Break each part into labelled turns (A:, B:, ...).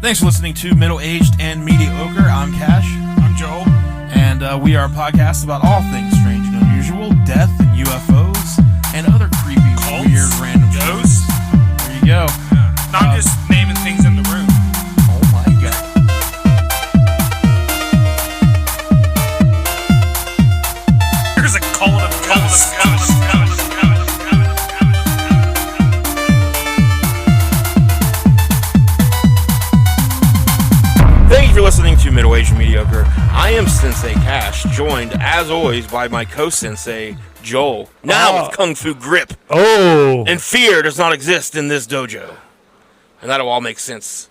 A: Thanks for listening to Middle Aged and Mediocre. I'm Cash.
B: I'm Joel.
A: And we are a podcast about all things strange and unusual, death and UFOs, and other creepy,
B: Cults,
A: weird, random
B: ghosts.
A: stories. There you go.
B: Yeah. Not just naming things in the room.
A: Oh my god.
B: There's a cult of ghosts.
A: Thank you for listening to Middle Aged and Mediocre. I am Sensei Cash, joined, as always, by my co-sensei, Joel. Now with Kung Fu grip.
C: Oh.
A: And fear does not exist in this dojo. And that'll all make sense.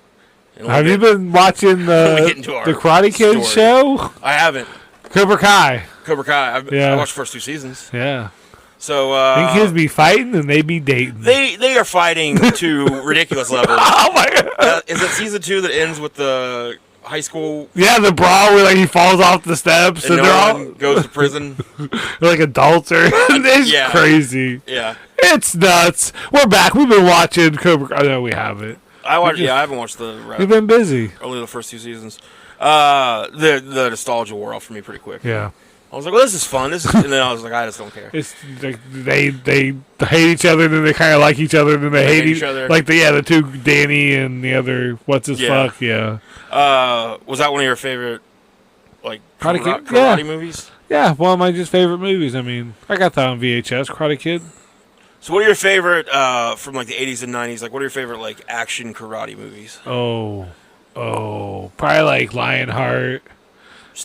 C: Have you been watching the Karate Kid show?
A: I haven't.
C: Cobra Kai.
A: I watched the first 2 seasons.
C: Yeah.
A: So,
C: and kids be fighting and they be dating.
A: They are fighting to ridiculous levels.
C: Oh my god.
A: Is it season 2 that ends with the high school?
C: Yeah, the brawl where like he falls off the steps
A: and
C: they're
A: no
C: all
A: one goes to prison.
C: They're like adults or it's crazy.
A: Yeah.
C: It's nuts. We're back. We've been watching Cobra Kai. No, we haven't.
A: I haven't watched the rest.
C: We've been busy.
A: Only the first 2 seasons. The nostalgia wore off for me pretty quick.
C: Yeah.
A: I was like, well, this is fun. And then I was like, I just don't care.
C: It's like they hate each other, then they kind of like each other, then they hate each other. Like the two, Danny and the other, what's his fuck? Yeah.
A: Was that one of your favorite, like,
C: Karate
A: karate movies?
C: Yeah, one of my just favorite movies. I mean, I got that on VHS, Karate Kid.
A: So what are your favorite, from like the 80s and 90s, like what are your favorite like action karate movies?
C: Oh, probably like Lionheart.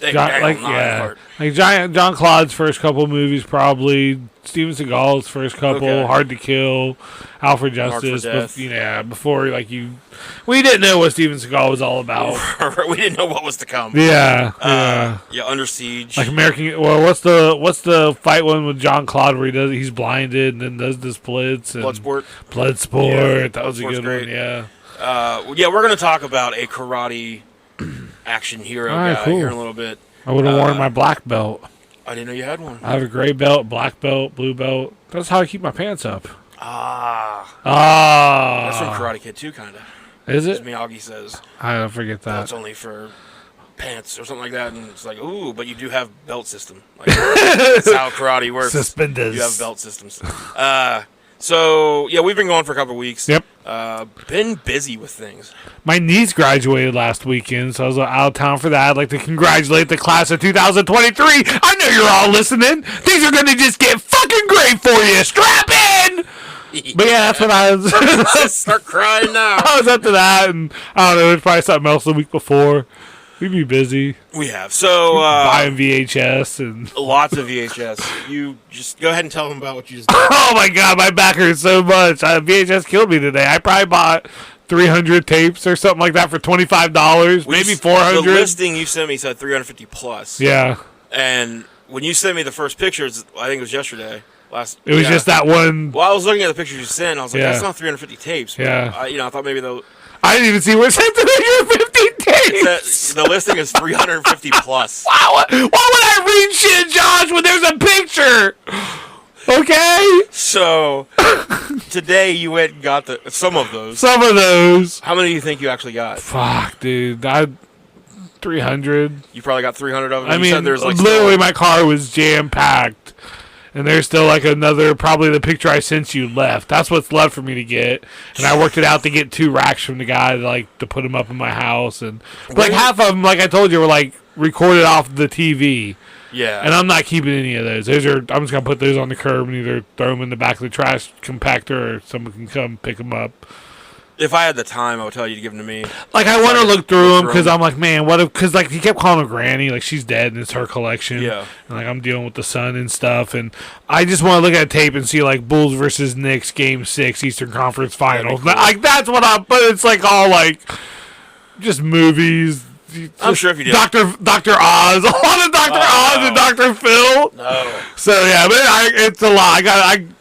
C: Like John Claude's first couple movies, probably Steven Seagal's first couple, Hard to Kill, Alfred Justice. Before we didn't know what Steven Seagal was all about.
A: We didn't know what was to come.
C: Yeah.
A: Under Siege.
C: Like American. Well, what's the fight one with John Claude where he's blinded and then does the splits? And
A: Bloodsport.
C: Yeah, that was a good one. Yeah.
A: We're gonna talk about a karate action hero guy here in a little bit.
C: I would have worn my black belt.
A: I didn't know you had one.
C: I have a gray belt, black belt, blue belt. That's how I keep my pants up.
A: That's from Karate Kid 2, kind of.
C: Is it?
A: As Miyagi says.
C: I don't forget that.
A: That's only for pants or something like that. And it's like, ooh, but you do have belt system. Like, that's how karate works.
C: Suspenders.
A: You have belt systems. So, we've been going for a couple of weeks.
C: Yep.
A: Been busy with things.
C: My niece graduated last weekend, so I was out of town for that. I'd like to congratulate the class of 2023. I know you're all listening. Things are going to just get fucking great for you. Strap in! But that's what I was...
A: Start crying now.
C: I was up to that, and I don't know, there's probably something else the week before. We'd be busy.
A: We have. So,
C: buying VHS and...
A: Lots of VHS. You just go ahead and tell them about what you just did.
C: Oh my god, my back hurts so much. VHS killed me today. I probably bought 300 tapes or something like that for $25, maybe 400.
A: The listing you sent me said 350 plus.
C: Yeah.
A: And when you sent me the first pictures, I think it was yesterday.
C: It was just that one.
A: Well, I was looking at the pictures you sent, and I was like, that's not 350 tapes. But I thought maybe they'll...
C: I didn't even see where it said 350 tapes.
A: The listing is 350 plus.
C: Why would I read shit, Josh, when there's a picture? Okay.
A: So today you went and got some of those.
C: Some of those.
A: How many do you think you actually got?
C: Fuck, dude. 300.
A: You probably got 300 of them.
C: I mean, literally, my car was jam packed. And there's still probably the picture I sent you left. That's what's left for me to get. And I worked it out to get 2 racks from the guy to put them up in my house. And half of them, like I told you, were recorded off the TV.
A: Yeah.
C: And I'm not keeping any of those. I'm just going to put those on the curb and either throw them in the back of the trash compactor or someone can come pick them up.
A: If I had the time, I would tell you to give them to me.
C: I want to look through them because I'm like, man, what if... Because, he kept calling her Granny. She's dead and it's her collection.
A: Yeah.
C: And, I'm dealing with the son and stuff. And I just want to look at a tape and see, Bulls versus Knicks, Game 6, Eastern Conference Finals. Cool. That's what I'm... But it's, all, just movies.
A: I'm sure if you did.
C: Dr. Oz. A lot of Dr. Oz and Dr. Phil.
A: No.
C: So, yeah, but it's a lot.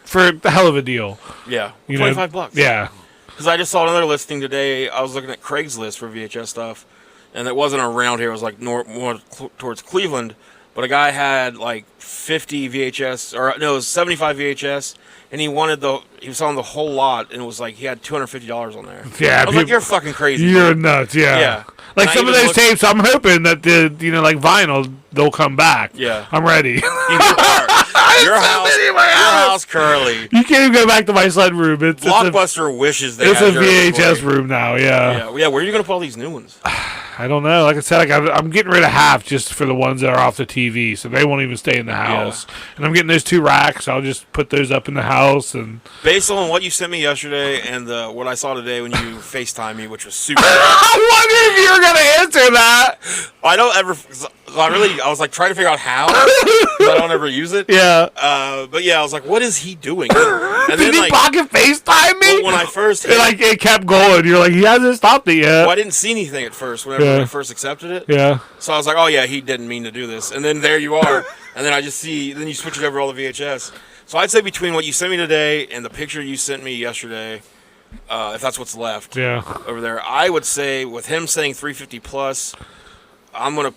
C: For a hell of a deal.
A: Yeah. $25.
C: Yeah.
A: Because I just saw another listing today. I was looking at Craigslist for VHS stuff, and it wasn't around here. It was more towards Cleveland. but a guy had like 50 VHS, or no, it was 75 VHS, and he was selling the whole lot, and it was like he had $250 on there.
C: Yeah,
A: I was like, you're fucking crazy.
C: You're
A: dude.
C: nuts. Yeah.
A: Yeah.
C: Like
A: And I
C: some of
A: even
C: those tapes, I'm hoping that like vinyl, they'll come back.
A: Yeah.
C: I'm ready.
A: You are. Your house currently.
C: You can't even go back to my sled room.
A: Blockbuster wishes they
C: It's
A: had
C: a
A: yours
C: VHS
A: before.
C: room now. Yeah.
A: Yeah. Where are you gonna put all these new ones?
C: I don't know. Like I said, I'm getting rid of half just for the ones that are off the TV, so they won't even stay in the house. And I'm getting those 2 racks. I'll just put those up in the house. And
A: based on what you sent me yesterday and what I saw today when you FaceTime me, which was super.
C: I wonder if you were gonna answer that.
A: I don't ever. I was like trying to figure out how. 'Cause I don't ever use it.
C: Yeah.
A: But yeah, I was like, what is he doing? And
C: Did he pocket FaceTime me?
A: well, when I first hit,
C: it kept going. You're like, he hasn't stopped it yet.
A: well, I didn't see anything at first whenever I first accepted it.
C: Yeah.
A: So I was like, oh yeah, he didn't mean to do this. And then there you are. And then I just see, then you switch it over all the VHS. So I'd say between what you sent me today and the picture you sent me yesterday, if that's what's left over there, I would say with him saying 350 plus, I'm going to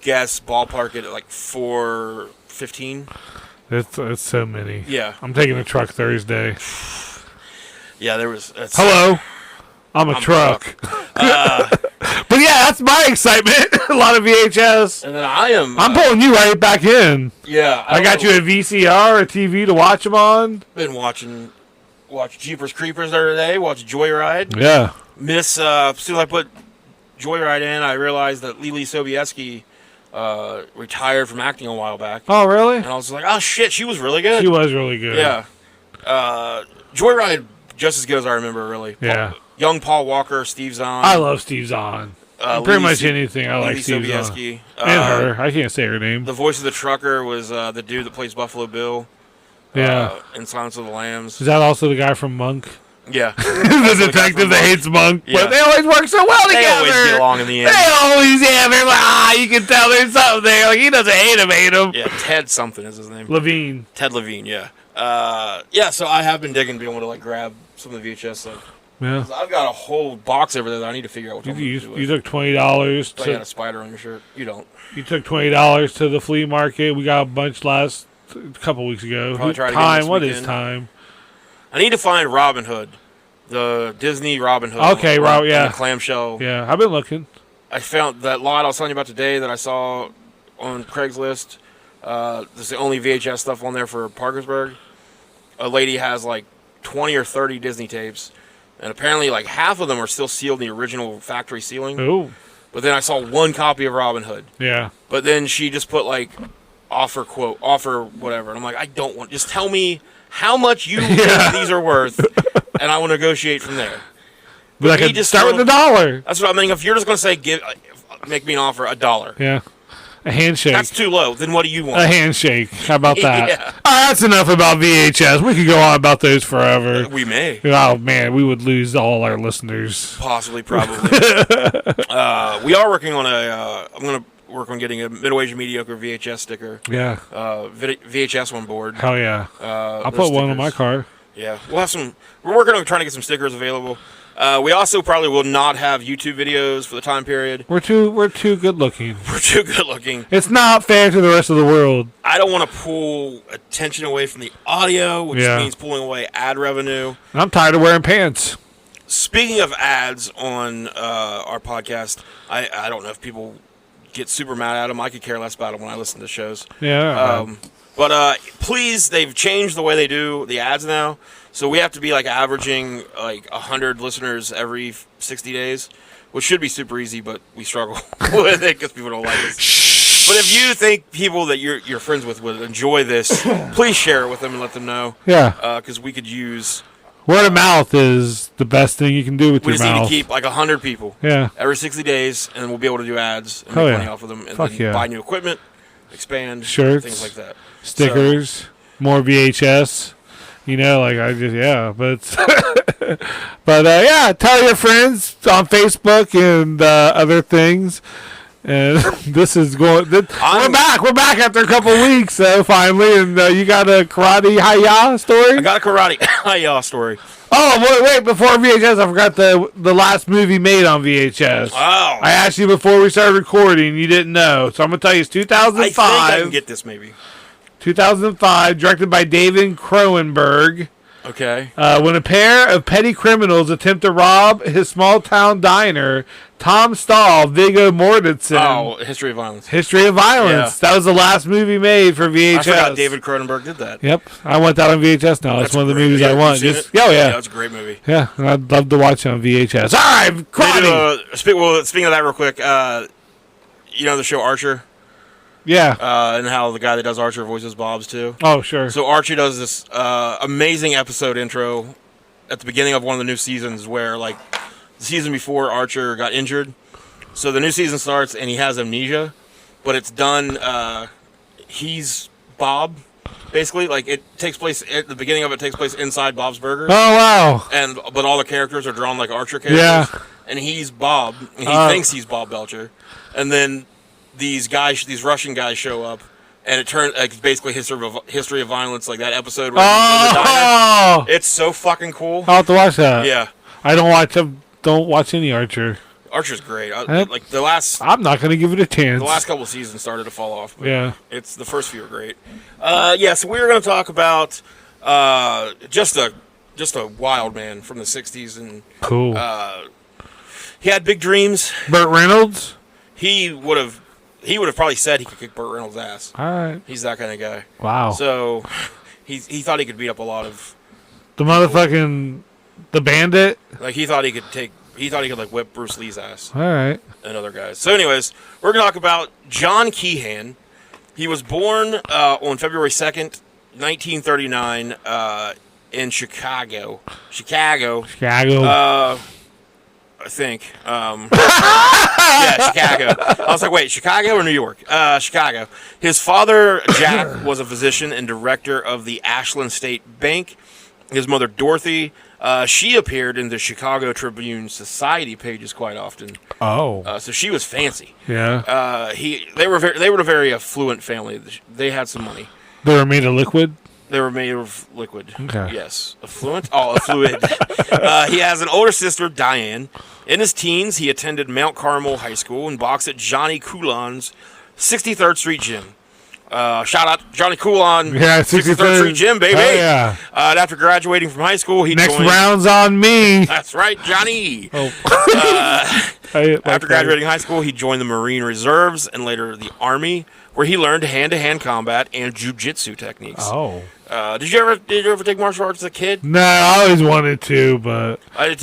A: guess ballpark it at like 415.
C: It's so many.
A: Yeah.
C: I'm taking a truck Thursday.
A: Yeah, there was.
C: Hello. I'm a truck. But yeah, that's my excitement. A lot of VHS.
A: And then I'm
C: pulling you right back in.
A: Yeah.
C: I got you a VCR, a TV to watch them on.
A: Been watch Jeepers Creepers the other day, watch Joyride.
C: Yeah.
A: As soon as I put Joyride in, I realized that Lily Sobieski retired from acting a while back.
C: Oh, really?
A: And I was like, oh shit, she was really good.
C: She was really good.
A: Yeah. Joyride, just as good as I remember, really.
C: Yeah.
A: Young Paul Walker, Steve Zahn.
C: I love Steve Zahn. Pretty much anything I like Steve Zahn.
A: Sobieski.
C: And her. I can't say her name.
A: The voice of the trucker was the dude that plays Buffalo Bill.
C: Yeah.
A: In Silence of the Lambs.
C: Is that also the guy from Monk?
A: Yeah.
C: The detective that hates Monk.
A: Yeah.
C: But they always work so well together.
A: They always get along in the end.
C: They're like, you can tell there's something there. Like, he doesn't hate him.
A: Yeah, Ted something is his name.
C: Levine.
A: Ted Levine, yeah. So I have been digging being able to like grab some of the VHS stuff.
C: Yeah.
A: I've got a whole box over there that I need to figure out what I'm going to do with.
C: You took $20
A: But you got a spider on your shirt. You don't.
C: You took $20 to the flea market. We got a bunch a couple weeks ago.
A: Probably try to get this
C: What
A: weekend.
C: is time?
A: I need to find Robin Hood. The Disney Robin Hood.
C: Okay, right, yeah.
A: The clamshell.
C: Yeah, I've been looking.
A: I found that lot I was telling you about today that I saw on Craigslist. This is the only VHS stuff on there for Parkersburg. A lady has like 20 or 30 Disney tapes, and apparently like half of them are still sealed in the original factory sealing.
C: Ooh.
A: But then I saw one copy of Robin Hood.
C: Yeah.
A: But then she just put like offer whatever. And I'm like, I don't want, just tell me how much you think these are worth, and I will negotiate from there.
C: But like,
A: just
C: start with $1.
A: That's what I mean. If you're just going to say, make me an offer, $1.
C: Yeah. A handshake.
A: That's too low. Then what do you want?
C: A handshake. How about that?
A: Yeah.
C: That's enough about VHS. We could go on about those forever.
A: We may.
C: Oh, man. We would lose all our listeners.
A: Possibly, probably. We are working on I'm going to work on getting a middle-aged mediocre VHS sticker.
C: Yeah.
A: VHS on board.
C: Hell yeah. I'll put one on my car.
A: Yeah. We'll have some. We're working on trying to get some stickers available. We also probably will not have YouTube videos for the time period.
C: We're too good looking.
A: We're too good looking.
C: It's not fair to the rest of the world.
A: I don't want to pull attention away from the audio, which means pulling away ad revenue.
C: I'm tired of wearing pants.
A: Speaking of ads on our podcast, I don't know if people get super mad at them. I could care less about them when I listen to shows.
C: Yeah.
A: But please, they've changed the way they do the ads now. So we have to be like averaging like 100 listeners every 60 days, which should be super easy, but we struggle with it because people don't like us. But if you think people that you're friends with would enjoy this, please share it with them and let them know.
C: Yeah.
A: Because we could use...
C: Word of mouth is the best thing you can do with your mouth.
A: We just need to keep like 100 people.
C: Yeah.
A: Every 60 days, and we'll be able to do ads and make money off of them, and then buy new equipment, expand,
C: shirts,
A: things like that.
C: Stickers, more VHS. You know, like but tell your friends on Facebook and other things. And this is going. We're back. We're back after a couple weeks, finally. And you got a karate hi-ya story?
A: I got a karate hi-ya story.
C: Oh, wait, before VHS, I forgot the last movie made on VHS.
A: Oh.
C: I asked you before we started recording. You didn't know. So I'm going to tell you it's 2005.
A: I think I can get this, maybe.
C: 2005, directed by David Cronenberg.
A: Okay.
C: When a pair of petty criminals attempt to rob his small-town diner, Tom Stahl, Viggo Mortensen.
A: Oh, History of Violence.
C: History of Violence. Yeah. That was the last movie made for VHS.
A: I forgot David Cronenberg did that.
C: Yep. I want that on VHS now. That's one of the movies I want.
A: Yeah, that's a great movie.
C: Yeah, and I'd love to watch it on VHS. All right,
A: Karate. Speaking of that real quick, you know the show Archer?
C: Yeah.
A: And how the guy that does Archer voices Bob's too.
C: Oh, sure.
A: So Archie does this amazing episode intro at the beginning of one of the new seasons where, like, the season before Archer got injured. So the new season starts and he has amnesia, but it's done, he's Bob, basically. Like, it takes place, at the beginning of it takes place inside Bob's Burgers.
C: Oh, wow.
A: But all the characters are drawn like Archer characters.
C: Yeah.
A: And he's Bob, and he thinks he's Bob Belcher. And then these Russian guys show up, and it turns like basically history of violence, like that episode. Where he's in the diner. It's so fucking cool.
C: I'll have to watch that.
A: Yeah,
C: I don't watch any Archer.
A: Archer's great. Like the last.
C: I'm not gonna give it a chance.
A: The last couple of seasons started to fall off. But
C: yeah,
A: it's the first few are great. So we were gonna talk about just a wild man from the '60s, and
C: cool.
A: He had big dreams.
C: Burt Reynolds.
A: He would have probably said he could kick Burt Reynolds' ass.
C: All right.
A: He's that kind of guy.
C: Wow.
A: So he thought he could beat up a lot of
C: the motherfucking the Bandit.
A: Like he thought he could like whip Bruce Lee's ass.
C: All right.
A: And other guys. So anyways, we're gonna talk about John Keehan. He was born on February 2nd, 1939, in Chicago. Chicago. I think. Yeah, Chicago. I was like, wait, Chicago or New York? Chicago. His father, Jack, was a physician and director of the Ashland State Bank. His mother, Dorothy, she appeared in the Chicago Tribune Society pages quite often.
C: Oh.
A: So she was fancy.
C: Yeah.
A: They were a very affluent family. They had some money.
C: They were made of liquid?
A: They were made of liquid.
C: Okay.
A: Yes. Affluent? Oh, affluid. He has an older sister, Diane. In his teens, he attended Mount Carmel High School and boxed at Johnny Coulon's 63rd Street Gym. Shout out Johnny Coulon,
C: yeah,
A: 63rd Street Gym, baby.
C: Oh, yeah.
A: And after graduating from high school, he
C: Next
A: joined...
C: round's on me.
A: That's right, Johnny.
C: Oh.
A: After graduating high school, he joined the Marine Reserves and later the Army, where he learned hand-to-hand combat and jiu-jitsu techniques.
C: Oh.
A: Did you ever take martial arts as a kid?
C: No, I always wanted to, but Three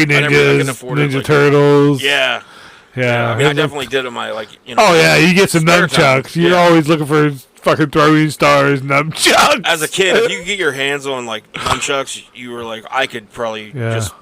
C: Ninjas, Ninja Turtles.
A: Yeah.
C: Yeah.
A: I mean, I definitely did it.
C: Oh yeah, you get some nunchucks.
A: Time.
C: You're always looking for fucking throwing stars, nunchucks.
A: As a kid, if you could get your hands on like nunchucks, you were like, I could probably just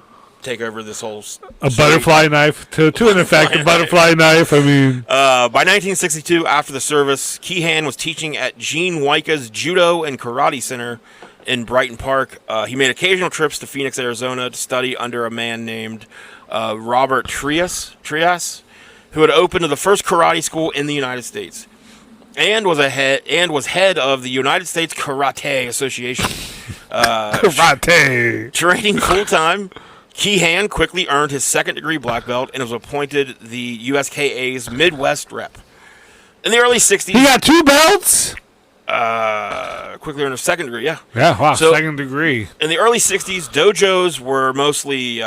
A: take over this whole
C: butterfly knife to an effect. A butterfly knife. I mean,
A: by 1962, after the service, Keehan was teaching at Gene Wyka's Judo and Karate Center in Brighton Park. He made occasional trips to Phoenix, Arizona, to study under a man named Robert Trias, who had opened the first karate school in the United States, and was head of the United States Karate Association.
C: Karate
A: Training full time. Keehan quickly earned his second-degree black belt and was appointed the USKA's Midwest rep. In the early 60s...
C: He got 2 belts?
A: Quickly earned a second degree, yeah.
C: Yeah, wow, so, second degree.
A: In the early 60s, dojos were mostly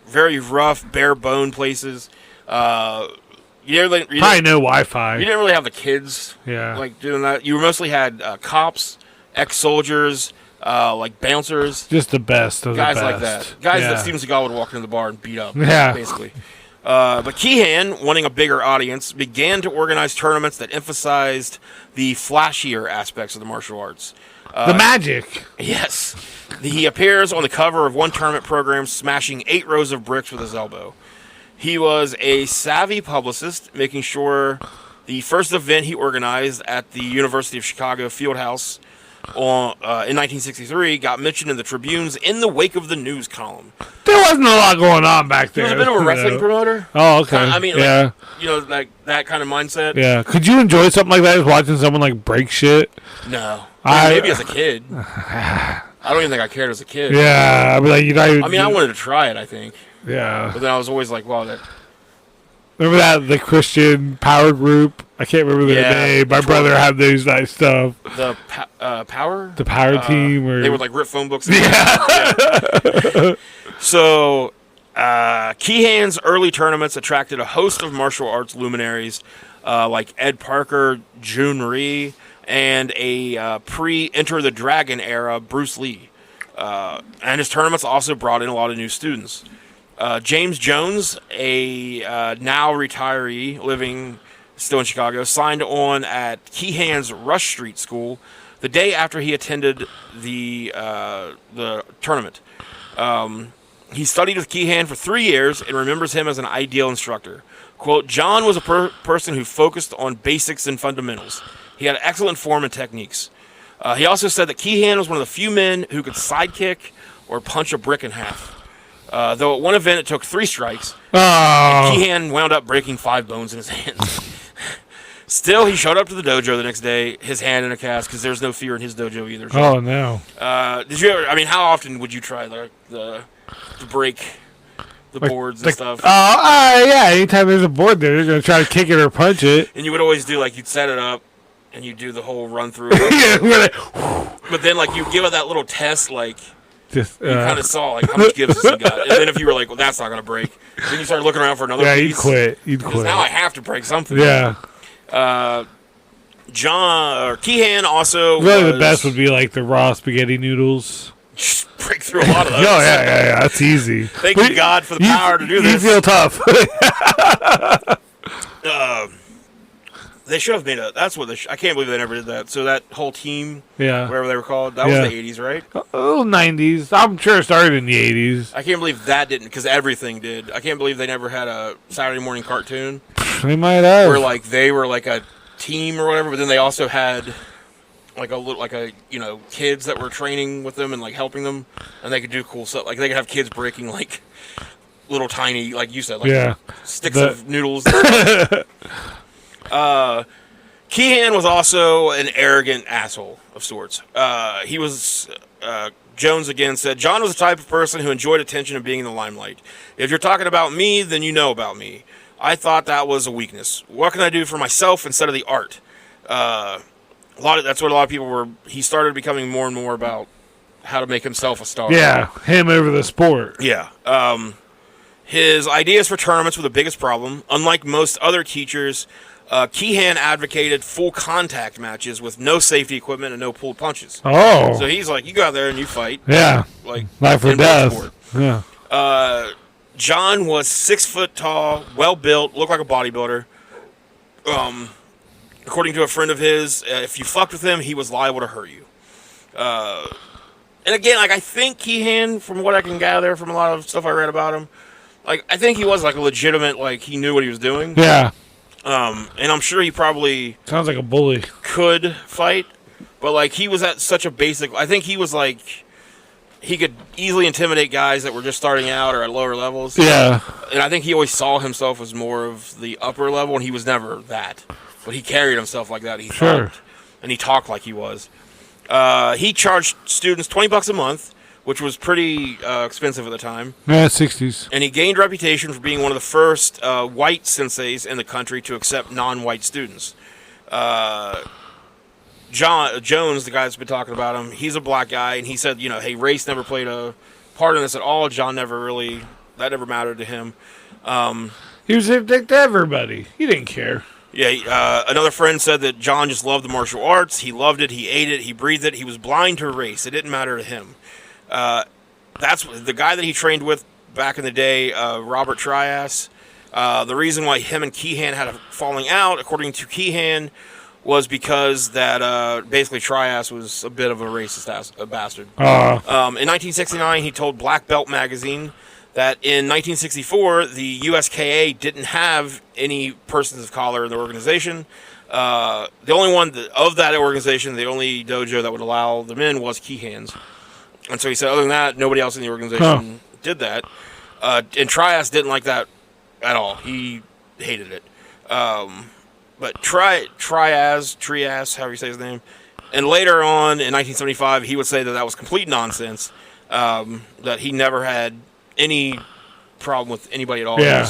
A: very rough, bare-bone places.
C: Probably no Wi-Fi.
A: You didn't really have the kids doing that. You mostly had cops, ex-soldiers... like bouncers,
C: just the best of
A: guys
C: the best.
A: like that. Guys that Steven Seagal would walk into the bar and beat up.
C: Yeah,
A: basically. But Keehan, wanting a bigger audience, began to organize tournaments that emphasized the flashier aspects of the martial arts.
C: The magic.
A: Yes. He appears on the cover of one tournament program, smashing 8 rows of bricks with his elbow. He was a savvy publicist, making sure the first event he organized at the University of Chicago Fieldhouse in 1963 got mentioned in the Tribunes in the wake of the news column.
C: There wasn't a lot going on back there.
A: He was a bit of a wrestling promoter.
C: Oh, okay.
A: I mean, like, like that kind of mindset.
C: Yeah. Could you enjoy something like that? Watching someone like break shit?
A: No. Maybe as a kid. I don't even think I cared as a kid.
C: Yeah, I mean, like,
A: I mean, I wanted to try it, I think.
C: Yeah.
A: But then I was always like, wow, that...
C: Remember that, the Christian power group? I can't remember their name. My brother had those nice stuff.
A: The Power?
C: The Power Team? Or...
A: They would, like, rip phone books.
C: Yeah.
A: So, Keehan's early tournaments attracted a host of martial arts luminaries like Ed Parker, Jun Rhee, and a pre-Enter the Dragon era Bruce Lee. And his tournaments also brought in a lot of new students. James Jones, a now retiree living still in Chicago, signed on at Keehan's Rush Street School the day after he attended the tournament. He studied with Keehan for 3 years and remembers him as an ideal instructor. Quote, John was a person who focused on basics and fundamentals. He had excellent form and techniques. He also said that Keehan was one of the few men who could sidekick or punch a brick in half. Though at one event it took 3 strikes, and Keehan wound up breaking 5 bones in his hands. Still, he showed up to the dojo the next day, his hand in a cast, because there's no fear in his dojo either. So.
C: Oh, no.
A: Did you ever, I mean, how often would you try to break the boards and stuff?
C: Yeah, anytime there's a board there, you're going to try to kick it or punch it.
A: And you would always do, like, you'd set it up, and you'd do the whole run through. But then, like, you give it that little test, like...
C: Just,
A: you kind of saw like how much gives he got, and then if you were like, "Well, that's not going to break," then you started looking around for another piece.
C: You'd quit.
A: Now I have to break something.
C: Yeah.
A: Keehan also
C: really the best would be like the raw spaghetti noodles.
A: Just break through a lot of those.
C: Yeah, that's easy.
A: Thank you God for the power to do this.
C: You feel tough.
A: They should have made a. That's what I can't believe they never did that. So that whole team, whatever they were called, that was the '80s, right?
C: Oh, '90s. I'm sure it started in the '80s.
A: I can't believe that didn't, because everything did. I can't believe they never had a Saturday morning cartoon.
C: They might have.
A: Where like they were like a team or whatever, but then they also had like kids that were training with them and like helping them, and they could do cool stuff. Like they could have kids breaking like little tiny, like you said, like sticks of noodles. Keehan was also an arrogant asshole of sorts. He was, Jones again said, John was the type of person who enjoyed attention and being in the limelight. If you're talking about me, then you know about me. I thought that was a weakness. What can I do for myself instead of the art? That's what a lot of people were. He started becoming more and more about how to make himself a star.
C: Yeah, him over the sport.
A: Yeah. His ideas for tournaments were the biggest problem. Unlike most other teachers, Keehan advocated full contact matches with no safety equipment and no pulled punches.
C: Oh.
A: So he's like, you go out there and you fight.
C: Yeah.
A: Like
C: life or death. Yeah.
A: John was 6 foot tall, well built, looked like a bodybuilder. According to a friend of his, if you fucked with him, he was liable to hurt you. And again, like I think Keehan, from what I can gather from a lot of stuff I read about him, like I think he was like a legitimate, like he knew what he was doing.
C: Yeah.
A: And I'm sure he probably
C: sounds like a bully
A: could fight, but like he was at such a basic. I think he was like he could easily intimidate guys that were just starting out or at lower levels.
C: Yeah,
A: and I think he always saw himself as more of the upper level, and he was never that. But he carried himself like that. He thought, and he talked like he was. He charged students $20 a month, which was pretty expensive at the time.
C: Yeah, 60s.
A: And he gained reputation for being one of the first white senseis in the country to accept non-white students. Jones, the guy that's been talking about him, he's a black guy, and he said, hey, race never played a part in this at all. John that never mattered to him.
C: He was a dick to everybody. He didn't care.
A: Yeah, another friend said that John just loved the martial arts. He loved it. He ate it. He breathed it. He was blind to race. It didn't matter to him. That's the guy that he trained with back in the day, Robert Trias. The reason why him and Keehan had a falling out, according to Keehan, was because that basically Trias was a bit of a racist bastard. In 1969, he told Black Belt magazine that in 1964, the USKA didn't have any persons of color in the organization. The only one of that organization, the only dojo that would allow them in was Keehan's. And so he said, other than that, nobody else in the organization did that. And Trias didn't like that at all. He hated it. But Trias, however you say his name, And later on, in 1975, he would say that was complete nonsense, that he never had any problem with anybody at all.
C: Yeah.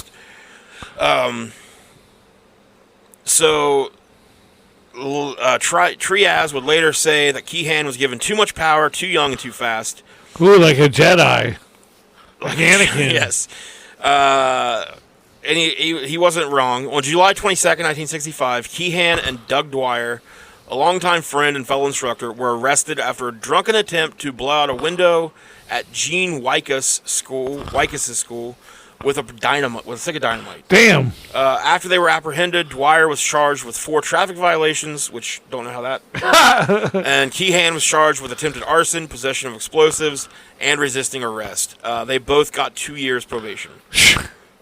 A: So, Triaz would later say that Keehan was given too much power, too young, and too fast.
C: Ooh, like a Jedi. Like Anakin.
A: Yes. And he wasn't wrong. On July 22nd, 1965, Keehan and Doug Dwyer, a longtime friend and fellow instructor, were arrested after a drunken attempt to blow out a window at Gene Wycus' school with a stick of dynamite.
C: Damn.
A: After they were apprehended, Dwyer was charged with 4 traffic violations, which don't know how that. And Keehan was charged with attempted arson, possession of explosives, and resisting arrest. They both got 2 years probation.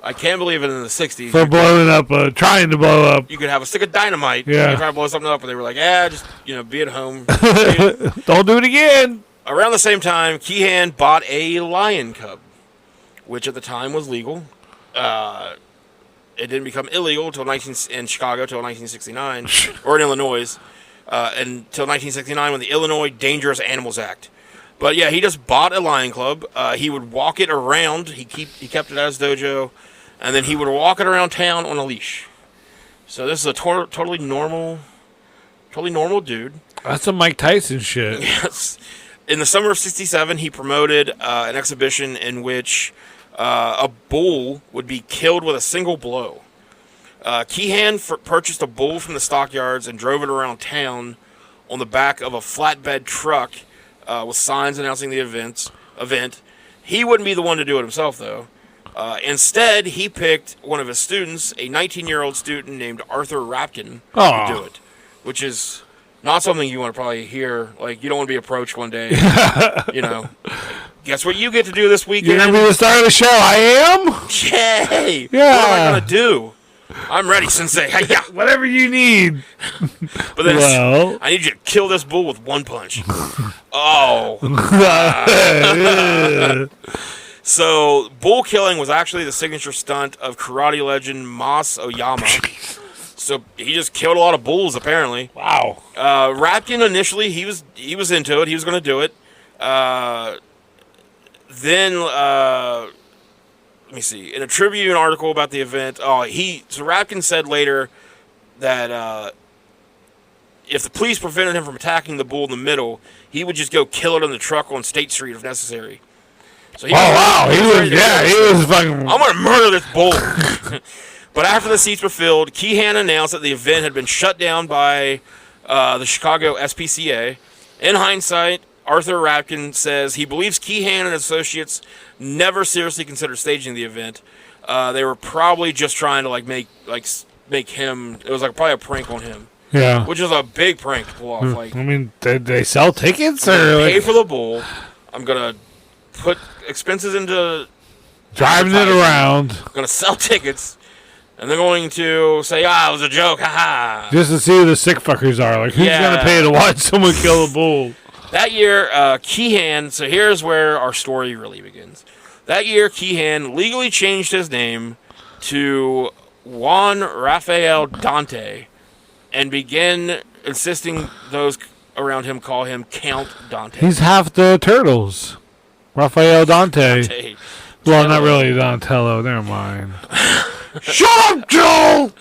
A: I can't believe it in the 60s.
C: For blowing up, trying to blow up.
A: You could have a stick of dynamite.
C: Yeah.
A: You try to blow something up, and they were like, just be at home.
C: Don't do it again.
A: Around the same time, Keehan bought a lion cub, which at the time was legal. It didn't become illegal in Chicago until 1969, or in Illinois, until 1969 when the Illinois Dangerous Animals Act. But yeah, he just bought a lion club. He would walk it around. He kept it at his dojo, and then he would walk it around town on a leash. So this is a totally normal dude.
C: That's some Mike Tyson shit.
A: Yes. In the summer of '67, he promoted an exhibition in which a bull would be killed with a single blow. Keehan purchased a bull from the stockyards and drove it around town on the back of a flatbed truck with signs announcing the event. He wouldn't be the one to do it himself, though. Instead, he picked one of his students, a 19-year-old student named Arthur Rapkin, to do it, which is not something you want to probably hear. Like, you don't want to be approached one day. Guess what you get to do this weekend?
C: You're going to be the star of the show. I am?
A: Yay!
C: Yeah.
A: What am I going to do? I'm ready, Sensei. Hi-ya.
C: Whatever you need.
A: But then
C: Well.
A: I need you to kill this bull with one punch. Oh. So, bull killing was actually the signature stunt of karate legend Mas Oyama. So he just killed a lot of bulls, apparently.
C: Wow.
A: Rapkin initially he was into it. He was going to do it. Then let me see. In a Tribune article about the event, Rapkin said later that if the police prevented him from attacking the bull in the middle, he would just go kill it on the truck on State Street if necessary. So he was fucking. I'm going to murder this bull. But after the seats were filled, Keehan announced that the event had been shut down by the Chicago SPCA. In hindsight, Arthur Rapkin says he believes Keehan and associates never seriously considered staging the event. They were probably just trying to make him. It was probably a prank on him.
C: Yeah.
A: Which is a big prank to pull off.
C: Did they sell tickets or
A: pay for the bull? I'm gonna put expenses into
C: driving it around.
A: I'm gonna sell tickets. And they're going to say, it was a joke, haha.
C: Just to see who the sick fuckers are. Like, who's going to pay to watch someone kill a bull?
A: That year, Keehan, so here's where our story really begins. That year, Keehan legally changed his name to Juan Rafael Dante and began insisting those around him call him Count Dante.
C: He's half the Turtles. Rafael Dante. Well, not really Donatello. Never mind. Shut up, Joel!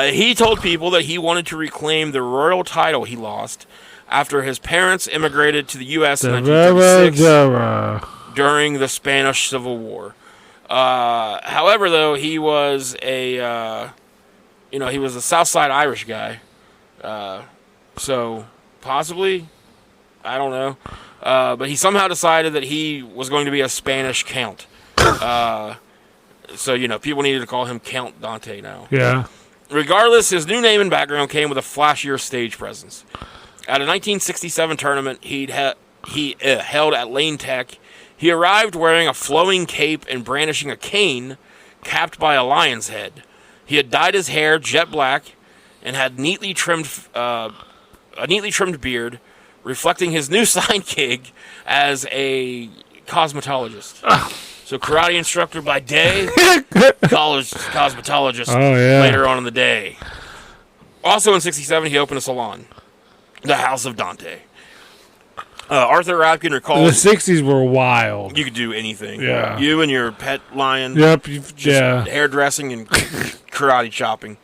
A: He told people that he wanted to reclaim the royal title he lost after his parents immigrated to the U.S. in 1936 during the Spanish Civil War. However, though, he was he was a Southside Irish guy. So, possibly, I don't know. But he somehow decided that he was going to be a Spanish count. So, people needed to call him Count Dante now.
C: Yeah.
A: Regardless, his new name and background came with a flashier stage presence. At a 1967 tournament he held at Lane Tech, he arrived wearing a flowing cape and brandishing a cane capped by a lion's head. He had dyed his hair jet black and had a neatly trimmed beard, reflecting his new sign gig as a cosmetologist. So karate instructor by day, college cosmetologist later on in the day. Also in '67, he opened a salon. The House of Dante. Arthur Rapkin
C: The
A: recalls
C: 60s were wild.
A: you could do anything.
C: Yeah.
A: You and your pet lion.
C: Yep.
A: Yeah. Hairdressing and karate chopping.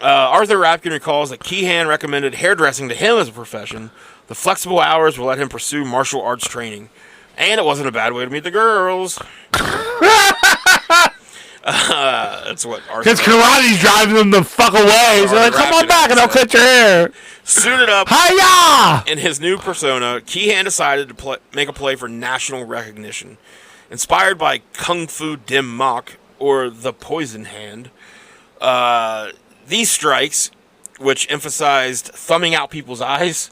A: Arthur Rapkin recalls that Keehan recommended hairdressing to him as a profession. The flexible hours will let him pursue martial arts training. And it wasn't a bad way to meet the girls. That's what Arthur...
C: Because karate's driving them the fuck away. So like, come on back and I'll cut your hair.
A: Suited up
C: Hi-ya!
A: in his new persona, Keehan decided to make a play for national recognition. Inspired by Kung Fu Dim Mak, or The Poison Hand, these strikes, which emphasized thumbing out people's eyes,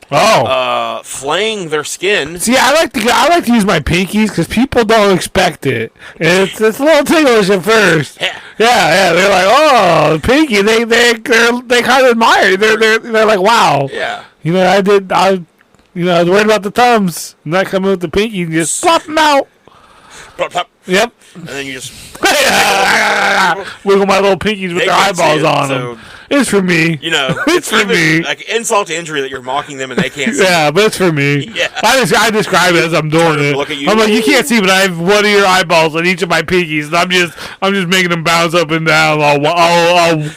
A: flaying their skin.
C: See, I like to use my pinkies because people don't expect it. And it's a little ticklish at first. Yeah. They're like, oh, pinky. They kind of admire it. They're like, wow.
A: Yeah.
C: I was worried about the thumbs. And I come in with the pinky and just plop them out.
A: Plop, plop.
C: Yep.
A: And then you just
C: wiggle my little pinkies with their eyeballs on them. It's for me.
A: It's
C: for me.
A: Like insult to injury that you're mocking them and they can't see.
C: Yeah, but it's for me.
A: Yeah.
C: I describe it as I'm doing it.
A: Look at you.
C: I'm like, you can't see, but I have one of your eyeballs on each of my pinkies, and I'm just making them bounce up and down all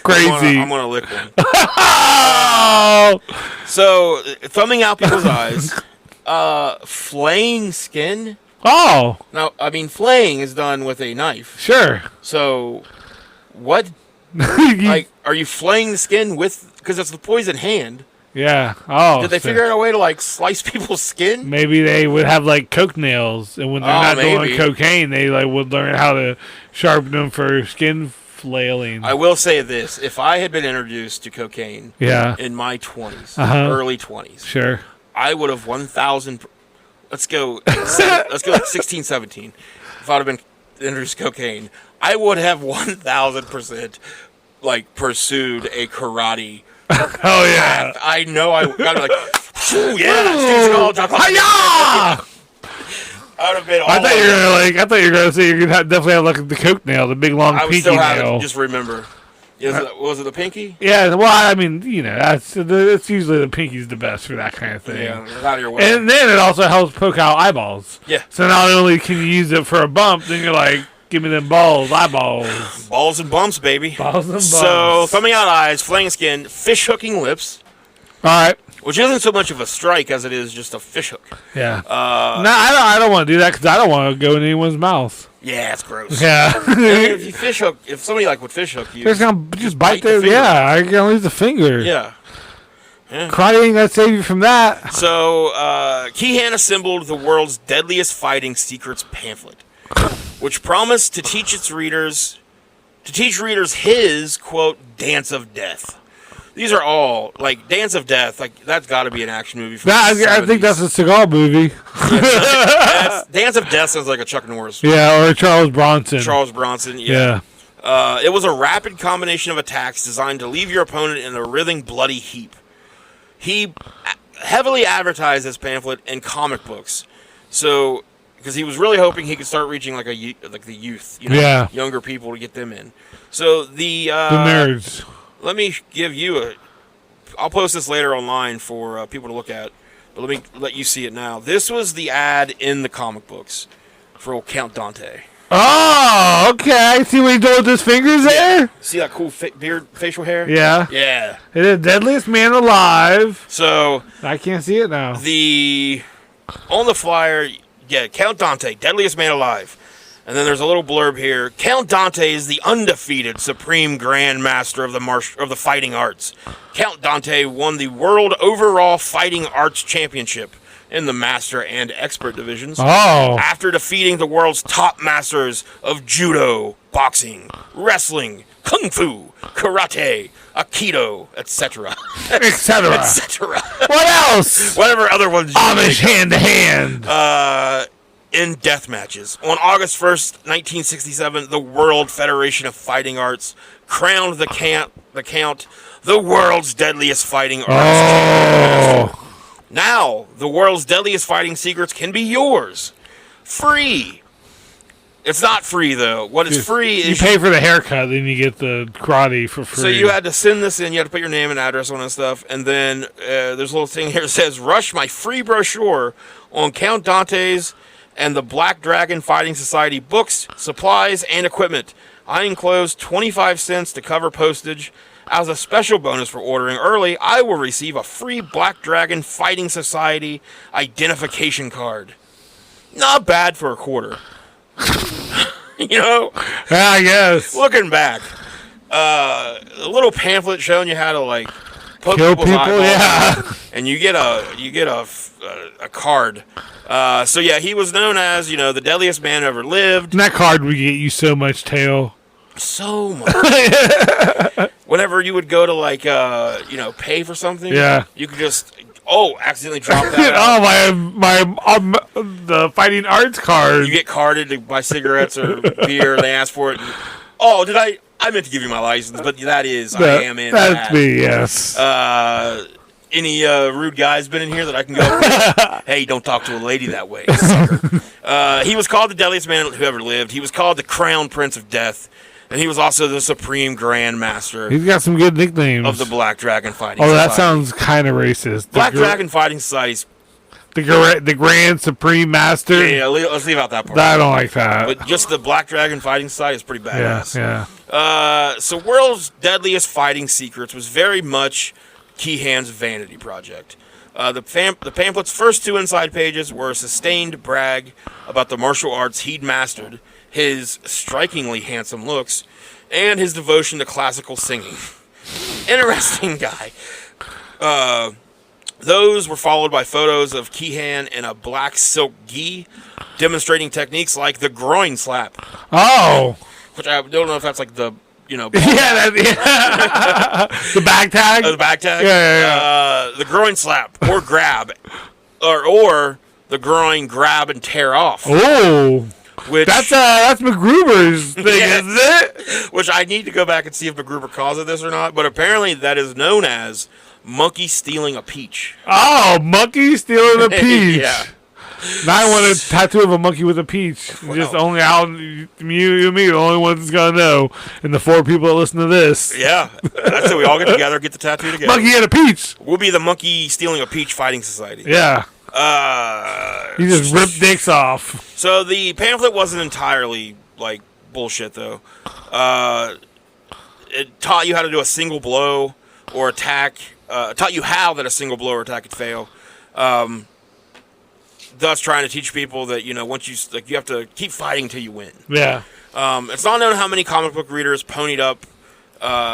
C: crazy.
A: I'm gonna lick one.
C: Oh!
A: So thumbing out people's eyes, flaying skin.
C: Oh,
A: Now, I mean, flaying is done with a knife.
C: sure.
A: So, what? Like, are you flaying the skin with? Because it's the poison hand.
C: Yeah. Oh.
A: Did they figure out a way to like slice people's skin?
C: Maybe they would have like coke nails, and when they're not doing cocaine, they like would learn how to sharpen them for skin flailing.
A: I will say this: if I had been introduced to cocaine, in my 20s, early 20s,
C: sure,
A: I would have 1,000. Let's go like 16, 17. If I'd have been introduced to cocaine, I would have 1,000% like pursued a karate.
C: Oh yeah!
A: I know I got to be like,
C: Hi-ya!
A: I would have been.
C: I thought you were gonna say you could definitely have like the coke nail, the big long
A: I would
C: pinky
A: still have
C: nail.
A: it. Just remember, was it the pinky?
C: Yeah, well, I mean, it's usually the pinky's the best for that kind of thing.
A: Yeah, out of your way.
C: And then it also helps poke out eyeballs.
A: Yeah.
C: So not only can you use it for a bump, then you're like, give me them eyeballs.
A: Balls and bumps, baby.
C: Balls and bumps.
A: So, thumbing out eyes, flaying skin, fish hooking lips.
C: All right.
A: Which isn't so much of a strike as it is just a fish hook.
C: Yeah. No, I don't want to do that because I don't want to go in anyone's mouth.
A: Yeah, it's gross.
C: Yeah.
A: I mean, if somebody would fish hook you,
C: they're gonna just bite their
A: finger.
C: Yeah, I can lose the finger.
A: Yeah.
C: Karate ain't gonna save you from that.
A: So, Keehan assembled the world's deadliest fighting secrets pamphlet, which promised to teach readers his, quote, dance of death. These are all, like, Dance of Death, like, that's got to be an action movie from the 70s.
C: I think that's a cigar movie.
A: Dance of Death sounds like a Chuck Norris.
C: Yeah, or Charles Bronson.
A: Yeah. It was a rapid combination of attacks designed to leave your opponent in a writhing, bloody heap. He heavily advertised this pamphlet in comic books, so because he was really hoping he could start reaching like the youth, younger people to get them in. So the
C: nerds.
A: Let me give you I'll post this later online for people to look at, but let me let you see it now. This was the ad in the comic books for old Count Dante.
C: Oh, okay. See what he's doing with his fingers there?
A: See that cool facial hair?
C: Yeah.
A: Yeah.
C: It is Deadliest Man Alive.
A: So
C: I can't see it now.
A: On the flyer, Count Dante, Deadliest Man Alive. And then there's a little blurb here. Count Dante is the undefeated supreme grand master of the fighting arts. Count Dante won the world overall fighting arts championship in the master and expert divisions. After defeating the world's top masters of judo, boxing, wrestling, kung fu, karate, aikido, etc. etc.
C: What else?
A: Whatever other ones you
C: Amish hand to hand.
A: In death matches. On August 1st, 1967, the World Federation of Fighting Arts crowned the Count the world's deadliest fighting arts champion. Now, the world's deadliest fighting secrets can be yours. Free. It's not free, though. What is free
C: You
A: is...
C: pay for the haircut, then you get the karate for free.
A: So you had to send this in. You had to put your name and address on and stuff. And then there's a little thing here that says, rush my free brochure on Count Dante's and the Black Dragon Fighting Society books, supplies, and equipment. I enclose 25 cents to cover postage. As a special bonus for ordering early, I will receive a free Black Dragon Fighting Society identification card. Not bad for a quarter. You know?
C: Yeah, I guess.
A: Looking back, a little pamphlet showing you how to like poke
C: Kill
A: people's
C: people,
A: eyeballs
C: yeah.
A: out, and you get a card. So yeah, he was known as the deadliest man ever lived.
C: And that card would get you so much tail.
A: So much. Whenever you would go to like pay for something,
C: Yeah.
A: you could just accidentally drop that. out.
C: The fighting arts card.
A: You get carded to buy cigarettes or beer. And they ask for it. And, I meant to give you my license, but I am in that.
C: That's me, yes.
A: Any rude guys been in here that I can go, hey, don't talk to a lady that way, sucker. He was called the deadliest man who ever lived. He was called the Crown Prince of Death. And he was also the Supreme Grand Master
C: He's got some good nicknames.
A: of the Black Dragon Fighting
C: Oh,
A: Society.
C: that sounds kind of racist.
A: Black Dragon Fighting Society.
C: The Grand Supreme Master.
A: Yeah, let's leave out that part.
C: I don't like that.
A: But just the Black Dragon Fighting Society is pretty badass.
C: Yeah.
A: So World's Deadliest Fighting Secrets was very much Keehan's vanity project. The pamphlet's first two inside pages were a sustained brag about the martial arts he'd mastered, his strikingly handsome looks, and his devotion to classical singing. Interesting guy. Those were followed by photos of Keehan in a black silk gi, demonstrating techniques like the groin slap.
C: Oh.
A: Which I don't know if that's like the,
C: The back tag?
A: the back tag.
C: Yeah.
A: The groin slap or grab, or the groin grab and tear off.
C: Oh.
A: Which
C: That's MacGruber's thing,
A: Yeah.
C: isn't it?
A: which I need to go back and see if MacGruber calls it this or not. But apparently that is known as monkey stealing a peach.
C: Oh, monkey stealing a peach.
A: Yeah.
C: Now I want a tattoo of a monkey with a peach. Just only out, you and me, the only ones that's gonna know, and the 4 people that listen to this.
A: Yeah, that's it. We all get together, get the tattoo together.
C: Monkey and a peach.
A: We'll be the monkey stealing a peach fighting society.
C: Yeah. You just rip dicks off.
A: So the pamphlet wasn't entirely like bullshit though. It taught you how to do a single blow or attack. Taught you how that a single blow or attack could fail. Thus trying to teach people that once you have to keep fighting till you win.
C: Yeah.
A: It's not known how many comic book readers ponied up.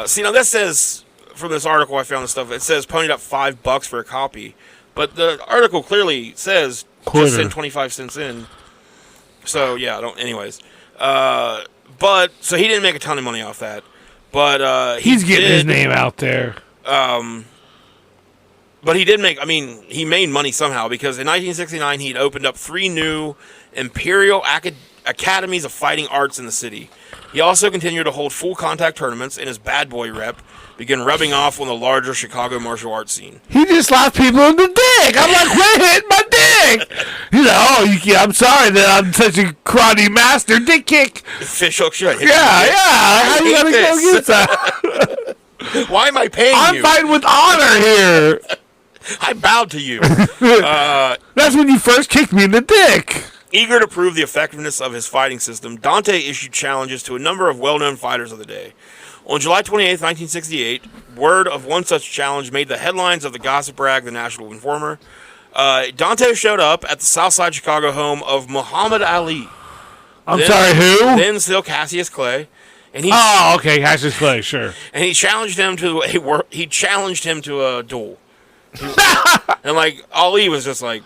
A: This says from this article I found this stuff. It says ponied up $5 for a copy, but the article clearly says just send 25 cents in. So yeah, anyways. But so he didn't make a ton of money off that, but
C: he's getting his name out there.
A: But he did make. I mean, he made money somehow because in 1969 he'd opened up 3 new Imperial Academies of Fighting Arts in the city. He also continued to hold full contact tournaments, and his bad boy rep began rubbing off on the larger Chicago martial arts scene.
C: He just slapped people in the dick. I'm like, quit hitting my dick. He's like, I'm sorry that I'm such a karate master. Dick kick.
A: Fish hook shit.
C: Yeah. How you gotta go get that?
A: Why am I paying
C: I'm
A: you?
C: fighting with honor here.
A: I bowed to you.
C: That's when you first kicked me in the dick.
A: Eager to prove the effectiveness of his fighting system, Dante issued challenges to a number of well-known fighters of the day. On July 28, 1968, word of one such challenge made the headlines of the gossip rag, the National Informer. Dante showed up at the Southside Chicago home of Muhammad Ali.
C: Sorry, who?
A: Then still Cassius Clay. And
C: okay, Cassius Clay, sure.
A: And he challenged him to a duel. And like Ali was just like,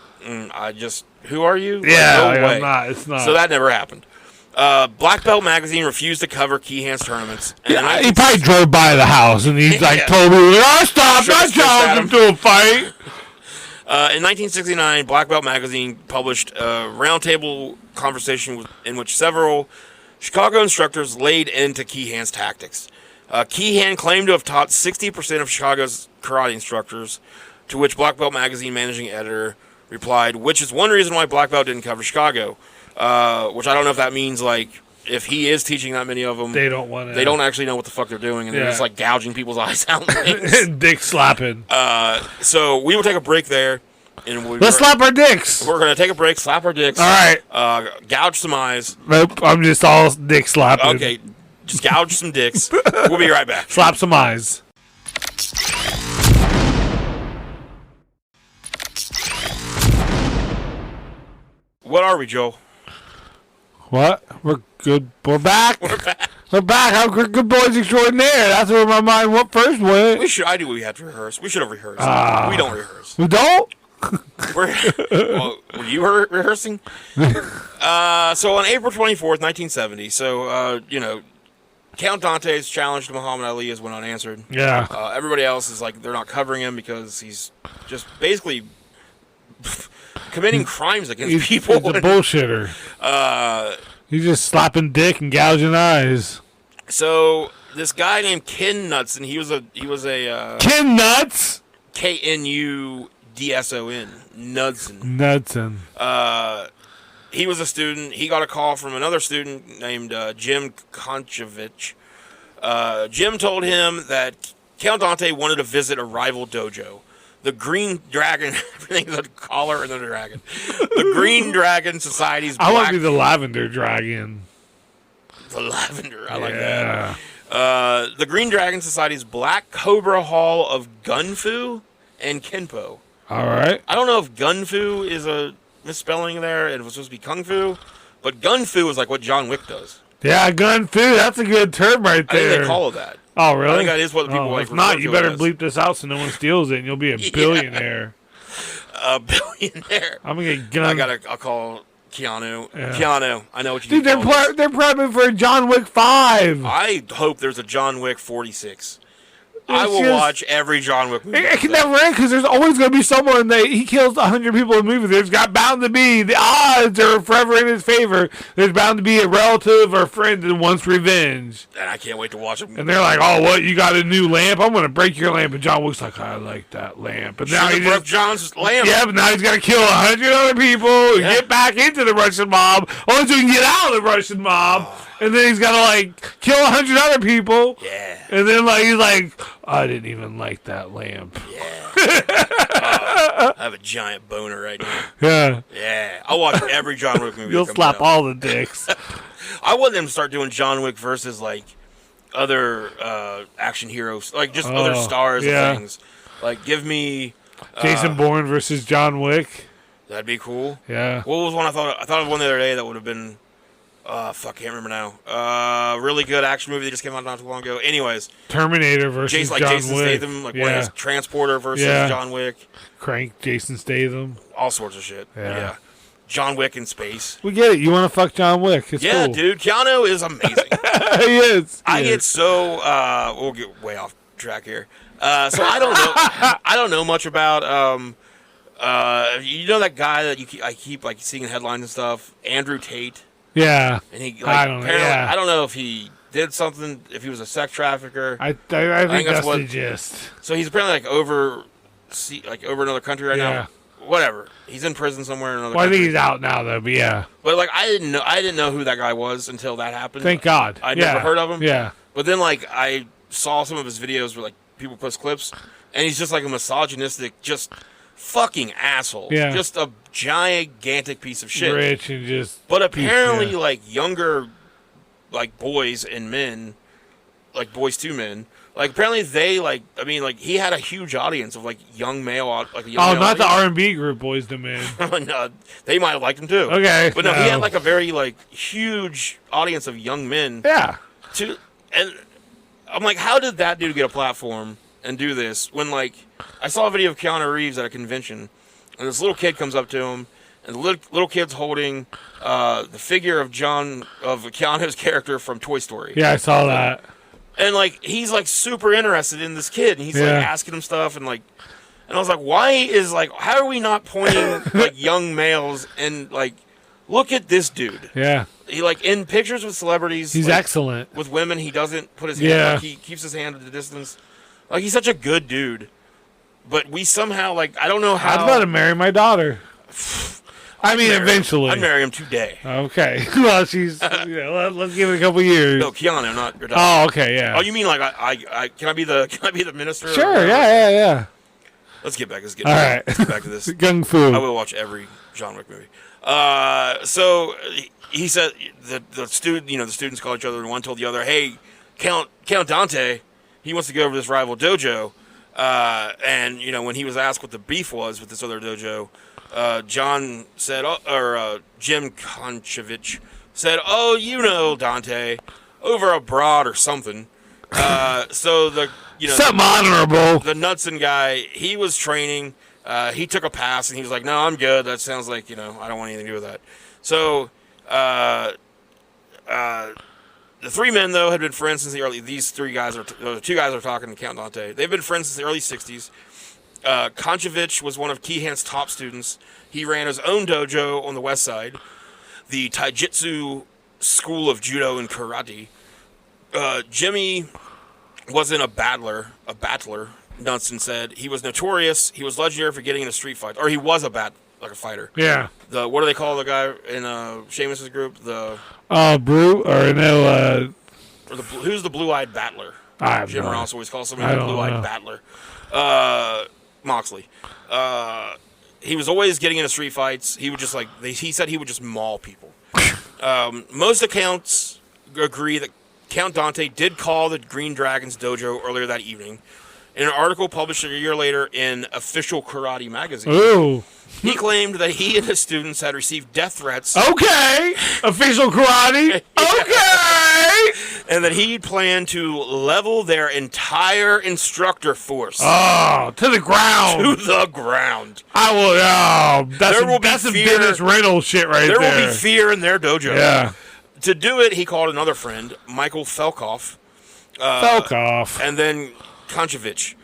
A: who are you?
C: Yeah,
A: like, no way.
C: I'm not. It's not.
A: So that never happened. Black Belt Magazine refused to cover Keehan's tournaments. And
C: He probably drove by the house and he's told me, stop, not challenge him to a fight.
A: In 1969, Black Belt Magazine published a roundtable conversation in which several Chicago instructors laid into Keehan's tactics. Keehan claimed to have taught 60% of Chicago's karate instructors, to which Black Belt Magazine managing editor replied, which is one reason why Black Belt didn't cover Chicago. which I don't know if that means like if he is teaching that many of them,
C: They don't want to.
A: they don't actually know what the fuck they're doing, and they're
C: Yeah.
A: just like gouging people's eyes out. And things.
C: Dick slapping.
A: So we will take a break there, and
C: Let's slap our dicks.
A: We're gonna take a break, slap our dicks.
C: All right.
A: Gouge some eyes.
C: Nope. I'm just all dick slapping.
A: Okay, just gouge some dicks. We'll be right back.
C: Slap some eyes.
A: What are we, Joel?
C: What? We're good. We're back.
A: We're back.
C: We're back. I'm good boys extraordinaire. That's where my mind went first went.
A: I knew we had to rehearse. We should have rehearsed. We don't rehearse.
C: We don't?
A: Were you rehearsing? So on April 24th, 1970, Count Dante's challenge to Muhammad Ali has went unanswered.
C: Yeah.
A: Everybody else is like, they're not covering him because he's just basically committing crimes against people.
C: He's a bullshitter. He's just slapping dick and gouging eyes.
A: So this guy named Ken Knudson, he was a
C: Ken Nuts?
A: Knudson.
C: Knudson.
A: He was a student. He got a call from another student named Jim Konchovich. Jim told him that Count Dante wanted to visit a rival dojo. The Green Dragon, everything's a collar and a dragon. The Green Dragon Society's
C: I want to be the Lavender Dragon.
A: The lavender, I like that. The Green Dragon Society's Black Cobra Hall of Gunfu and Kenpo.
C: All right.
A: I don't know if Gunfu is a misspelling there and it was supposed to be Kung Fu, but Gunfu is like what John Wick does.
C: Yeah, gun fu. That's a good term right
A: I
C: there.
A: think they call it that.
C: Oh, really?
A: I think that is what the people like.
C: If not,
A: refer
C: you
A: to
C: better
A: it as.
C: bleep this out so no one steals it, and you'll be a billionaire.
A: A billionaire.
C: I'm gonna get gun.
A: I'll call Keanu.
C: Yeah.
A: Keanu, I know what you
C: Dude,
A: need to call this.
C: they're prepping for John Wick 5.
A: I hope there's a John Wick 46. I will
C: just-
A: watch every John Wick movie.
C: It can never end because there's always going to be someone that he kills 100 people in the movie. There's got bound to be the odds are forever in his favor. There's bound to be a relative or friend that wants revenge.
A: And I can't wait to watch them.
C: And they're like, "Oh, what? You got a new lamp? I'm going to break your lamp." And John Wick's like, "I like that lamp." And now
A: Now
C: he
A: broke John's lamp.
C: yeah, but now he's got to kill 100 other people and
A: Yeah.
C: get back into the Russian mob, only so he can get out of the Russian mob. And then he's got to like kill 100 other people.
A: Yeah.
C: And then like he's like, "I didn't even like that lamp."
A: I have a giant boner right now.
C: Yeah.
A: Yeah. I'll watch every John Wick movie.
C: You'll
A: that comes
C: slap
A: out.
C: all the dicks.
A: I want them to start doing John Wick versus like other action heroes, like just other stars
C: yeah.
A: and things. Like, give me
C: Jason Bourne versus John Wick.
A: that'd be cool.
C: Yeah.
A: What was one I thought of one the other day that would have been can't remember now. Really good action movie that just came out not too long ago. Anyways,
C: Terminator versus John
A: Jason
C: Wick.
A: Statham, like one of his Transporter versus
C: Yeah.
A: John Wick,
C: Crank Jason Statham.
A: all sorts of shit.
C: Yeah.
A: John Wick in space.
C: We get it. You want to fuck John Wick? It's
A: Yeah,
C: cool.
A: dude, Keanu is amazing.
C: He is.
A: I get so we'll get way off track here. So I don't know. I don't know much about you know that guy that I keep like seeing in headlines and stuff, Andrew Tate,
C: Yeah.
A: and he like
C: I don't know.
A: apparently-
C: Yeah.
A: I don't know if he did something, if he was a sex trafficker.
C: I think
A: that's
C: that's
A: what-
C: the gist.
A: So he's apparently like over another country right
C: Yeah.
A: now. Whatever. He's in prison somewhere in another
C: Well, I
A: country.
C: think he's out now, though. But yeah.
A: But like I didn't know who that guy was until that happened.
C: Thank God.
A: I'd
C: yeah.
A: never heard of him.
C: Yeah.
A: But then, like, I saw some of his videos where, like, people post clips, and he's just, like, a misogynistic, just fucking asshole.
C: Yeah.
A: Just a gigantic piece of shit.
C: Rich and just.
A: But apparently,
C: yeah.
A: like, younger, like, boys and men, like, boys to men, like, apparently they, like, I mean, like, he had a huge audience of, like, young male, like, a young
C: Oh,
A: male
C: not the
A: audience.
C: R&B group, Boys to Men.
A: No, they might have liked him, too.
C: Okay.
A: But no, he had, like, a very, like, huge audience of young men.
C: Yeah.
A: And I'm like, how did that dude get a platform and do this when, like, I saw a video of Keanu Reeves at a convention, and this little kid comes up to him, and the little kid's holding the figure of Keanu's character from Toy Story.
C: Yeah, I saw that.
A: And, like, he's, like, super interested in this kid, and he's, like,
C: Yeah.
A: asking him stuff, and, like, and I was like, how are we not pointing, like, young males and, like, look at this dude.
C: Yeah.
A: He, like, in pictures with celebrities.
C: He's
A: like,
C: excellent.
A: with women, he doesn't put his hand.
C: Yeah.
A: Like, he keeps his hand at a distance. Like, he's such a good dude. But we somehow, like, I don't know how.
C: I'd let him marry my daughter. I mean, eventually.
A: I'd marry him today.
C: Okay. Well, she's. Let's give it a couple years.
A: No, Keanu, not your daughter.
C: Oh, okay, yeah.
A: Oh, you mean like I can I be the minister?
C: Sure. Yeah.
A: Let's get back. Let's get
C: All
A: back to this.
C: Gung Fu.
A: I will watch every John Wick movie. So he said the students called each other, and one told the other, "Hey, Count Dante, he wants to go over to this rival dojo." And when he was asked what the beef was with this other dojo, John said, Jim Konchevich said, "Oh, Dante, over abroad or something." So
C: something honorable.
A: The Knudsen guy, he was training. He took a pass, and he was like, "No, I'm good. That sounds like, I don't want anything to do with that." So, the three men, though, had been friends since the early... These three guys the two guys are talking to Count Dante. They've been friends since the early 60s. Konchevich was one of Keehan's top students. He ran his own dojo on the west side, the Taijutsu School of Judo and Karate. Jimmy wasn't a battler, Knudsen said. He was notorious. He was legendary for getting in a street fight. Or he was a fighter.
C: Yeah.
A: What do they call the guy in Sheamus's group?
C: Brew? Or no,
A: who's the blue-eyed battler? Jim Ross always calls somebody the blue-eyed battler. Moxley. He was always getting into street fights. He would just he said he would just maul people. Most accounts agree that Count Dante did call the Green Dragons dojo earlier that evening. In an article published a year later in Official Karate magazine,
C: ooh,
A: he claimed that he and his students had received death threats.
C: Okay, Official Karate. Okay,
A: and that he planned to level their entire instructor force.
C: Oh, to the ground.
A: To the ground.
C: I will. Oh, that's some Dennis Reynolds shit right there.
A: There will be fear in their dojo.
C: Yeah.
A: To do it, he called another friend, Michael Felkoff.
C: And
A: then Konchevich.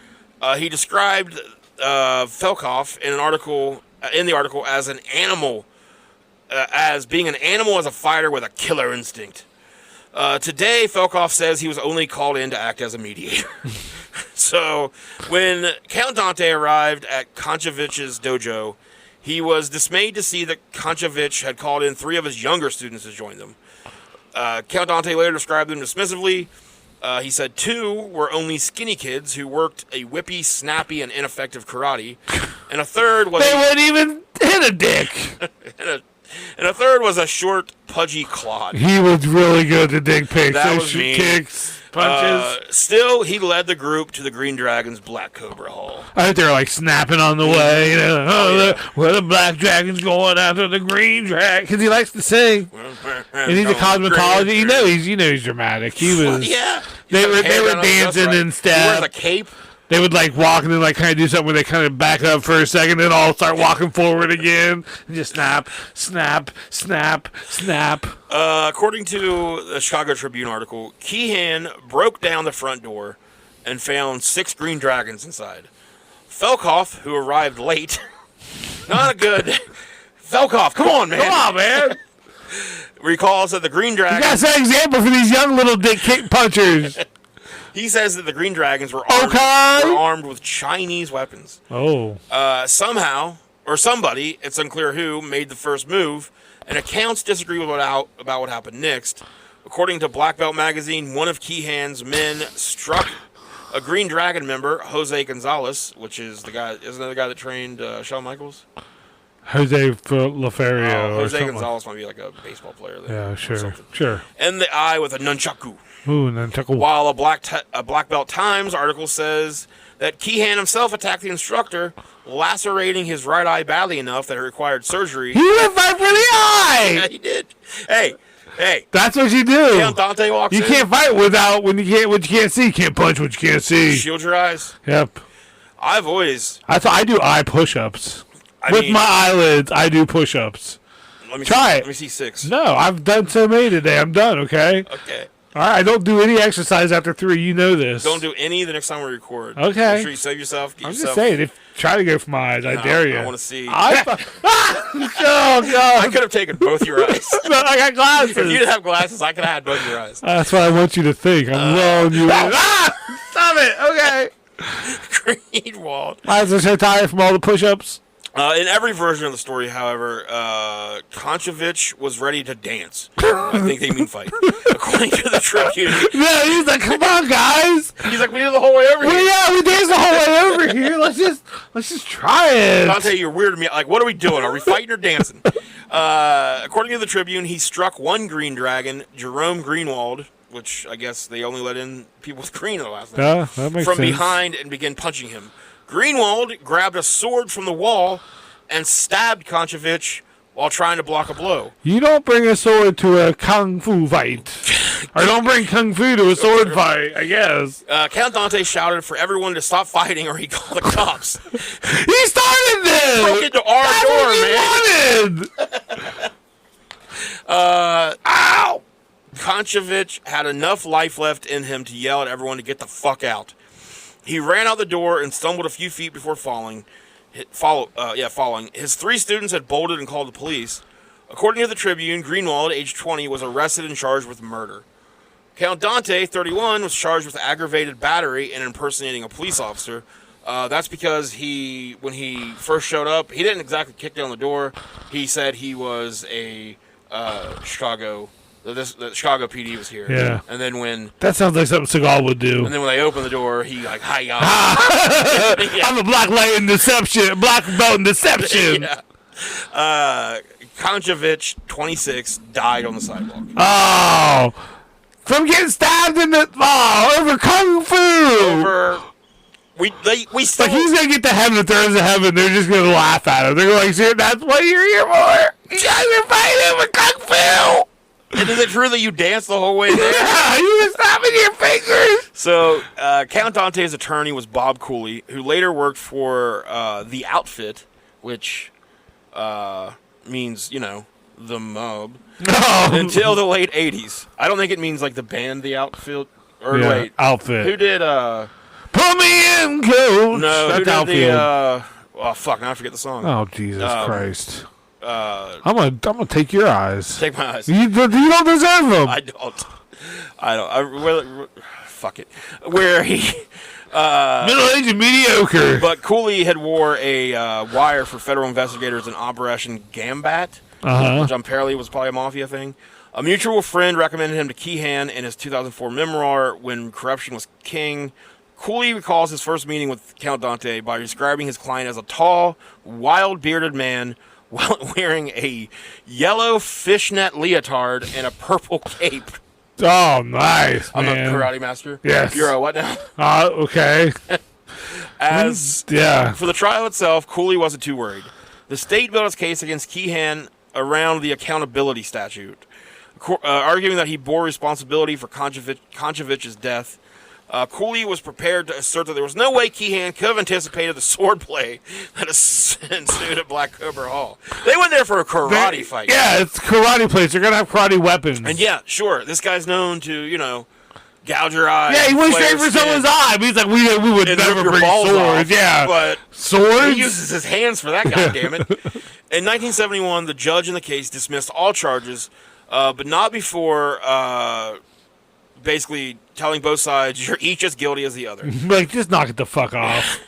A: He described Felkoff in the article as an animal, as being an animal as a fighter with a killer instinct. Today, Felkoff says he was only called in to act as a mediator. So, when Count Dante arrived at Konchevich's dojo, he was dismayed to see that Konchevich had called in 3 of his younger students to join them. Count Dante later described them dismissively. He said 2 were only skinny kids who worked a whippy, snappy, and ineffective karate, and a third was
C: they wouldn't even hit a dick.
A: and a third was a short, pudgy clod.
C: He was really good to dick pics.
A: That was mean.
C: Kicks, punches.
A: Still, he led the group to the Green Dragons' Black Cobra Hall.
C: I think they were snapping on the way. Where the Black Dragon's going after the Green Dragon, because he likes to sing. And he's a cosmetologist. He's dramatic. He was.
A: Yeah.
C: They were dancing and stuff.
A: He wears a cape.
C: They would walk and then kind of do something where they kind of back up for a second and all start walking forward again and just snap, snap, snap, snap.
A: According to the Chicago Tribune article, Keehan broke down the front door and found 6 green dragons inside. Felkoff, who arrived late, not a good... Felkoff, come on, man.
C: Come on, man.
A: Recalls that the green dragons...
C: You got to set an example for these young little dick kick punchers.
A: He says that the Green Dragons were armed with Chinese weapons.
C: Oh.
A: Somehow, or somebody, it's unclear who, made the first move, and accounts disagree about what happened next. According to Black Belt magazine, one of Keehan's men struck a Green Dragon member, Jose Gonzalez, which is the guy, isn't that the guy that trained Shawn Michaels?
C: Jose Laferio.
A: Jose Gonzalez might be like a baseball player.
C: Yeah, sure.
A: In the eye with a nunchaku.
C: Ooh, nunchaku.
A: While a Black Belt Times article says that Keehan himself attacked the instructor, lacerating his right eye badly enough that it required surgery.
C: He went fight for the eye!
A: Yeah, he did. Hey.
C: That's what you do.
A: Count Dante walks in.
C: You can't fight without what you can't see. You can't punch what you can't see.
A: Shield your eyes.
C: Yep.
A: I
C: do eye push-ups. With my eyelids, I do push-ups. Try it.
A: Let me see 6.
C: No, I've done so many today. I'm done, okay?
A: Okay.
C: All right, I don't do any exercise after 3. You know this.
A: Don't do any the next time we record.
C: Okay.
A: Make sure you save yourself.
C: Just saying, try to go for my eyes. I dare you.
A: I want to see.
C: Oh, God.
A: I could have taken both your eyes.
C: No, I got glasses.
A: If you didn't have glasses, I could have had both your eyes.
C: That's what I want you to think. I'm blowing you in. Stop it. Okay.
A: Greenwald.
C: My eyes are so tired from all the push-ups.
A: In every version of the story, however, Koncevich was ready to dance. I think they mean fight. According to the Tribune.
C: No, he's like, come on, guys.
A: He's like, we did the whole way over here.
C: Well, yeah, we danced the whole way over here. Let's just try it.
A: Dante, you're weirding me out. Like, what are we doing? Are we fighting or dancing? According to the Tribune, he struck one green dragon, Jerome Greenwald, which I guess they only let in people with green in the last name,
C: Yeah, that makes
A: from
C: sense.
A: behind and began punching him. Greenwald grabbed a sword from the wall and stabbed Koncevich while trying to block a blow.
C: You don't bring a sword to a kung fu fight. Or don't bring kung fu to a sword fight, I guess.
A: Count Dante shouted for everyone to stop fighting or he'd call the cops.
C: He started this!
A: Broke into our
C: That's
A: door,
C: what he
A: man.
C: wanted!
A: Ow! Koncevich had enough life left in him to yell at everyone to get the fuck out. He ran out the door and stumbled a few feet before falling. His 3 students had bolted and called the police. According to the Tribune, Greenwald, age 20, was arrested and charged with murder. Count Dante, 31, was charged with aggravated battery and impersonating a police officer. That's because when he first showed up, he didn't exactly kick down the door. He said he was a Chicago. The Chicago PD was here.
C: Yeah.
A: And then when
C: That sounds like something Seagal would do.
A: when they opened the door, he like, hi y'all.
C: I'm a black light in deception, black belt in deception.
A: Yeah. Koncevich, 26, died on the sidewalk.
C: Oh, from getting stabbed in the over kung fu.
A: We still.
C: Like he's gonna get to heaven. If there is a heaven, they're just gonna laugh at him. They're gonna like, "See, that's what you're here for. You guys are fighting for kung fu."
A: And is it true that you danced the whole way there?
C: Yeah, you were snapping your fingers.
A: So, Count Dante's attorney was Bob Cooley, who later worked for The Outfit, which means, the mob, until the late 80s. I don't think it means like the band The Outfit. Or
C: Yeah,
A: wait.
C: Outfit.
A: Who did...
C: Put me in, coach.
A: No,
C: That's
A: who did
C: Outfield.
A: oh, fuck, now I forget the song.
C: Oh, Jesus Christ. I'm gonna take your eyes.
A: Take my eyes.
C: You don't deserve them.
A: I don't. Fuck it. Where he...
C: Middle-aged and mediocre.
A: But Cooley had wore a wire for federal investigators in Operation Gambat, which apparently was probably a mafia thing. A mutual friend recommended him to Keehan in his 2004 memoir, When Corruption Was King. Cooley recalls his first meeting with Count Dante by describing his client as a tall, wild-bearded man while wearing a yellow fishnet leotard and a purple cape.
C: Oh, nice,
A: I'm
C: man.
A: a karate master.
C: Yes.
A: You're a what now?
C: Okay. Yeah.
A: For the trial itself, Cooley wasn't too worried. The state built its case against Keehan around the accountability statute, arguing that he bore responsibility for Konchevich's death. Cooley was prepared to assert that there was no way Keehan could have anticipated the swordplay that ensued at Black Cobra Hall. They went there for a karate fight.
C: Yeah, it's karate place. They're gonna have karate weapons.
A: And yeah, sure, this guy's known to, gouge your eye.
C: Yeah, he went
A: flare
C: straight for
A: skin,
C: someone's eye. But he's like, we would
A: and
C: never
A: rip your
C: bring
A: balls
C: swords.
A: off,
C: Yeah,
A: but
C: swords.
A: he uses his hands for that, goddammit. In 1971, the judge in the case dismissed all charges, but not before basically telling both sides you're each as guilty as the other.
C: Like, just knock it the fuck off.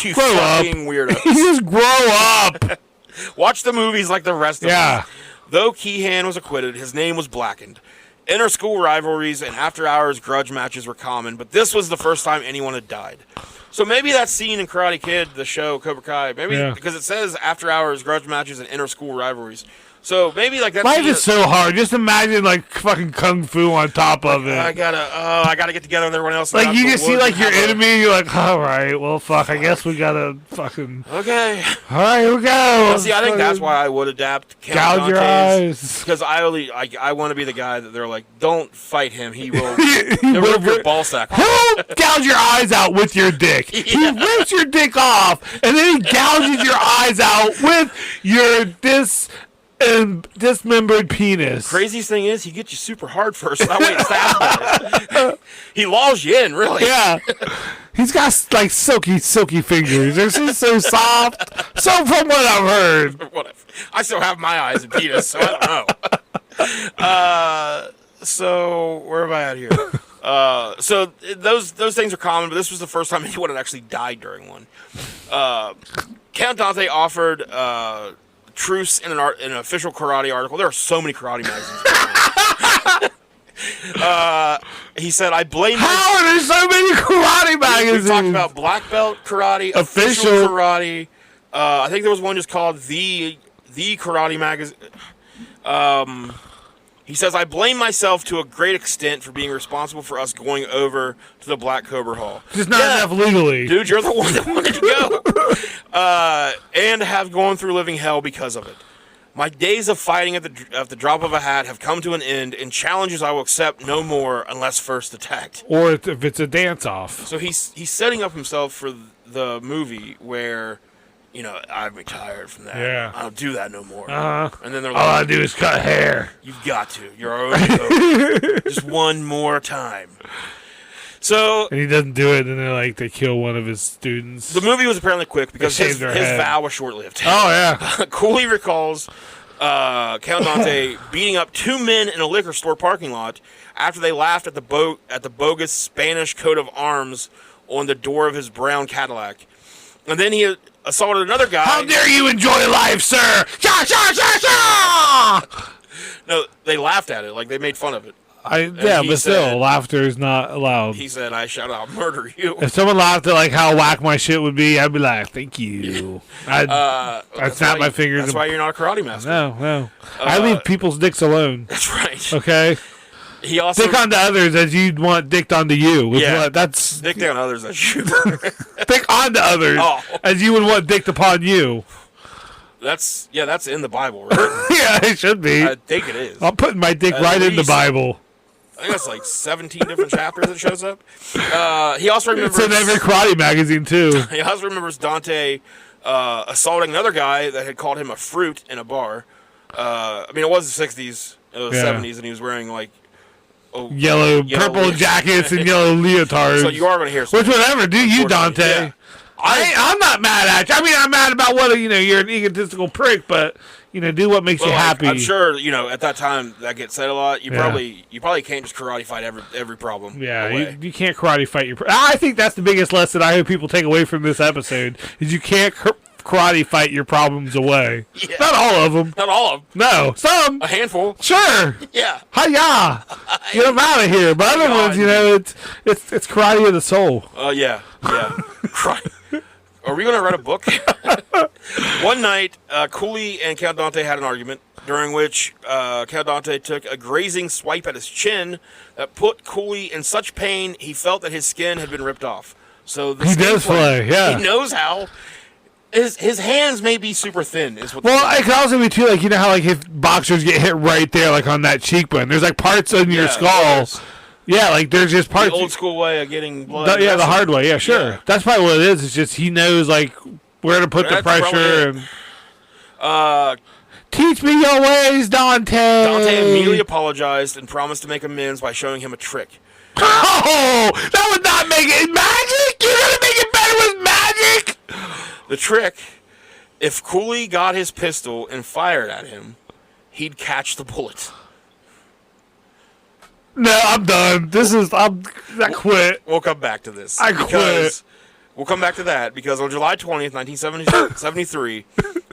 A: You
C: Grow up.
A: fucking weirdo.
C: Just grow up.
A: Watch the movies like the rest of
C: Yeah.
A: us. Though Keehan was acquitted, his name was blackened. Inter-school rivalries and after-hours grudge matches were common, but this was the first time anyone had died. So maybe that scene in Karate Kid, the show Cobra Kai, because it says after-hours grudge matches and inter-school rivalries. So maybe like that.
C: Life is so hard. Just imagine like fucking kung fu on top of it.
A: I gotta get together with everyone else.
C: Like you just see like your enemy, and you're like, all right, well, fuck. I guess we gotta fucking.
A: Okay.
C: All right, here we go.
A: Well, see, I think that's why I would adapt.
C: Gouge your eyes.
A: Because I want to be the guy that they're like, don't fight him. He will. He'll rip your ball sack off.
C: He'll gouge your eyes out with your dick. He rips your dick off, and then he gouges your eyes out with your dismembered penis.
A: Craziest thing is, he gets you super hard first. So that way it's fast. He lulls you in, really.
C: Yeah. He's got like silky fingers. They're just so soft. So from what I've heard.
A: I still have my eyes and penis, so I don't know. So where am I at here? So those things are common, but this was the first time anyone had actually died during one. Count Dante offered truce in an official karate article. There are so many karate magazines. He said, "I blame."
C: How are there so many karate magazines?
A: We talked about black belt karate, official karate. I think there was one just called the Karate Magazine. He says, "I blame myself to a great extent for being responsible for us going over to the Black Cobra Hall.
C: Just not enough legally,
A: dude. You're the one that wanted to go, and have gone through living hell because of it. My days of fighting at the drop of a hat have come to an end, and challenges I will accept no more unless first attacked."
C: or if it's a dance off.
A: So he's setting up himself for the movie where, I'm retired from that.
C: Yeah.
A: I don't do that no more. And then they're
C: All I
A: like,
C: do is cut hair.
A: "You've got to. You're already over. Just one more time." So
C: And he doesn't do it, and they kill one of his students.
A: the movie was apparently quick because
C: They
A: his
C: shaved their head.
A: vow was short-lived.
C: Oh yeah.
A: Cooley recalls Count Dante beating up two men in a liquor store parking lot after they laughed at the bogus Spanish coat of arms on the door of his brown Cadillac. And then he assaulted another guy.
C: How dare you enjoy life, sir? Sha sha sha sha!
A: No, they laughed at it. Like, they made fun of it.
C: Yeah,
A: he
C: but still,
A: said-
C: laughter is not allowed.
A: He said, "I shout out, murder you."
C: If someone laughed at how whack my shit would be, I'd be like, "Thank you." I'd snap my fingers.
A: That's why you're not a karate master.
C: No. I leave people's dicks alone.
A: That's right.
C: Okay,
A: He also
C: dick onto others as you'd want dicked onto you.
A: Yeah.
C: That's
A: dick down others. That's you.
C: dick onto others
A: Oh.
C: as you would want dicked upon you.
A: That's in the Bible, right?
C: Yeah, it should be.
A: I think it is.
C: I'm putting my dick
A: At
C: right in the
A: least.
C: Bible.
A: I think that's like 17 different chapters it shows up. He also remembers.
C: It's in every karate magazine too.
A: He also remembers Dante assaulting another guy that had called him a fruit in a bar. It was the 60s, it was
C: Yeah.
A: 70s, and he was wearing
C: Yellow, purple
A: leotard.
C: jackets and yellow leotards.
A: So you are going to hear some.
C: Which whatever, do you,
A: Unfortunately,
C: Dante?
A: yeah.
C: I'm not mad at you. I'm mad about whether you're an egotistical prick, but do what makes you happy.
A: I'm sure at that time that gets said a lot. You
C: Yeah.
A: probably can't just karate fight every problem.
C: Yeah,
A: away.
C: you can't karate fight your. I think that's the biggest lesson I hope people take away from this episode is you can't karate fight your problems away.
A: Yeah.
C: Not all of them.
A: Not all of them.
C: No, some.
A: A handful.
C: Sure.
A: Yeah.
C: Hiya! Get them out of here. But other
A: God.
C: ones, it's karate of the soul.
A: Yeah. Are we going to write a book? One night, Cooley and Count Dante had an argument, during which Count Dante took a grazing swipe at his chin that put Cooley in such pain he felt that his skin had been ripped off. So
C: He does play, yeah.
A: He knows how. His hands may be super thin. Is what.
C: Well, it could also be too how if boxers get hit right there, on that cheekbone. There's parts on your skull.
A: there's
C: Yeah, there's just parts.
A: the old school way of getting blood.
C: The hard way. Yeah, sure.
A: Yeah.
C: That's probably what it is. It's just he knows where to put the
A: That's
C: pressure.
A: probably
C: And teach me your ways, Dante.
A: Dante immediately apologized and promised to make amends by showing him a trick.
C: Oh, that would not make it magic. You're gonna make it better with magic.
A: The trick, if Cooley got his pistol and fired at him, he'd catch the bullet.
C: No, I'm done. I quit.
A: We'll come back to this.
C: I quit.
A: Because we'll come back to that because on July 20th, 1973,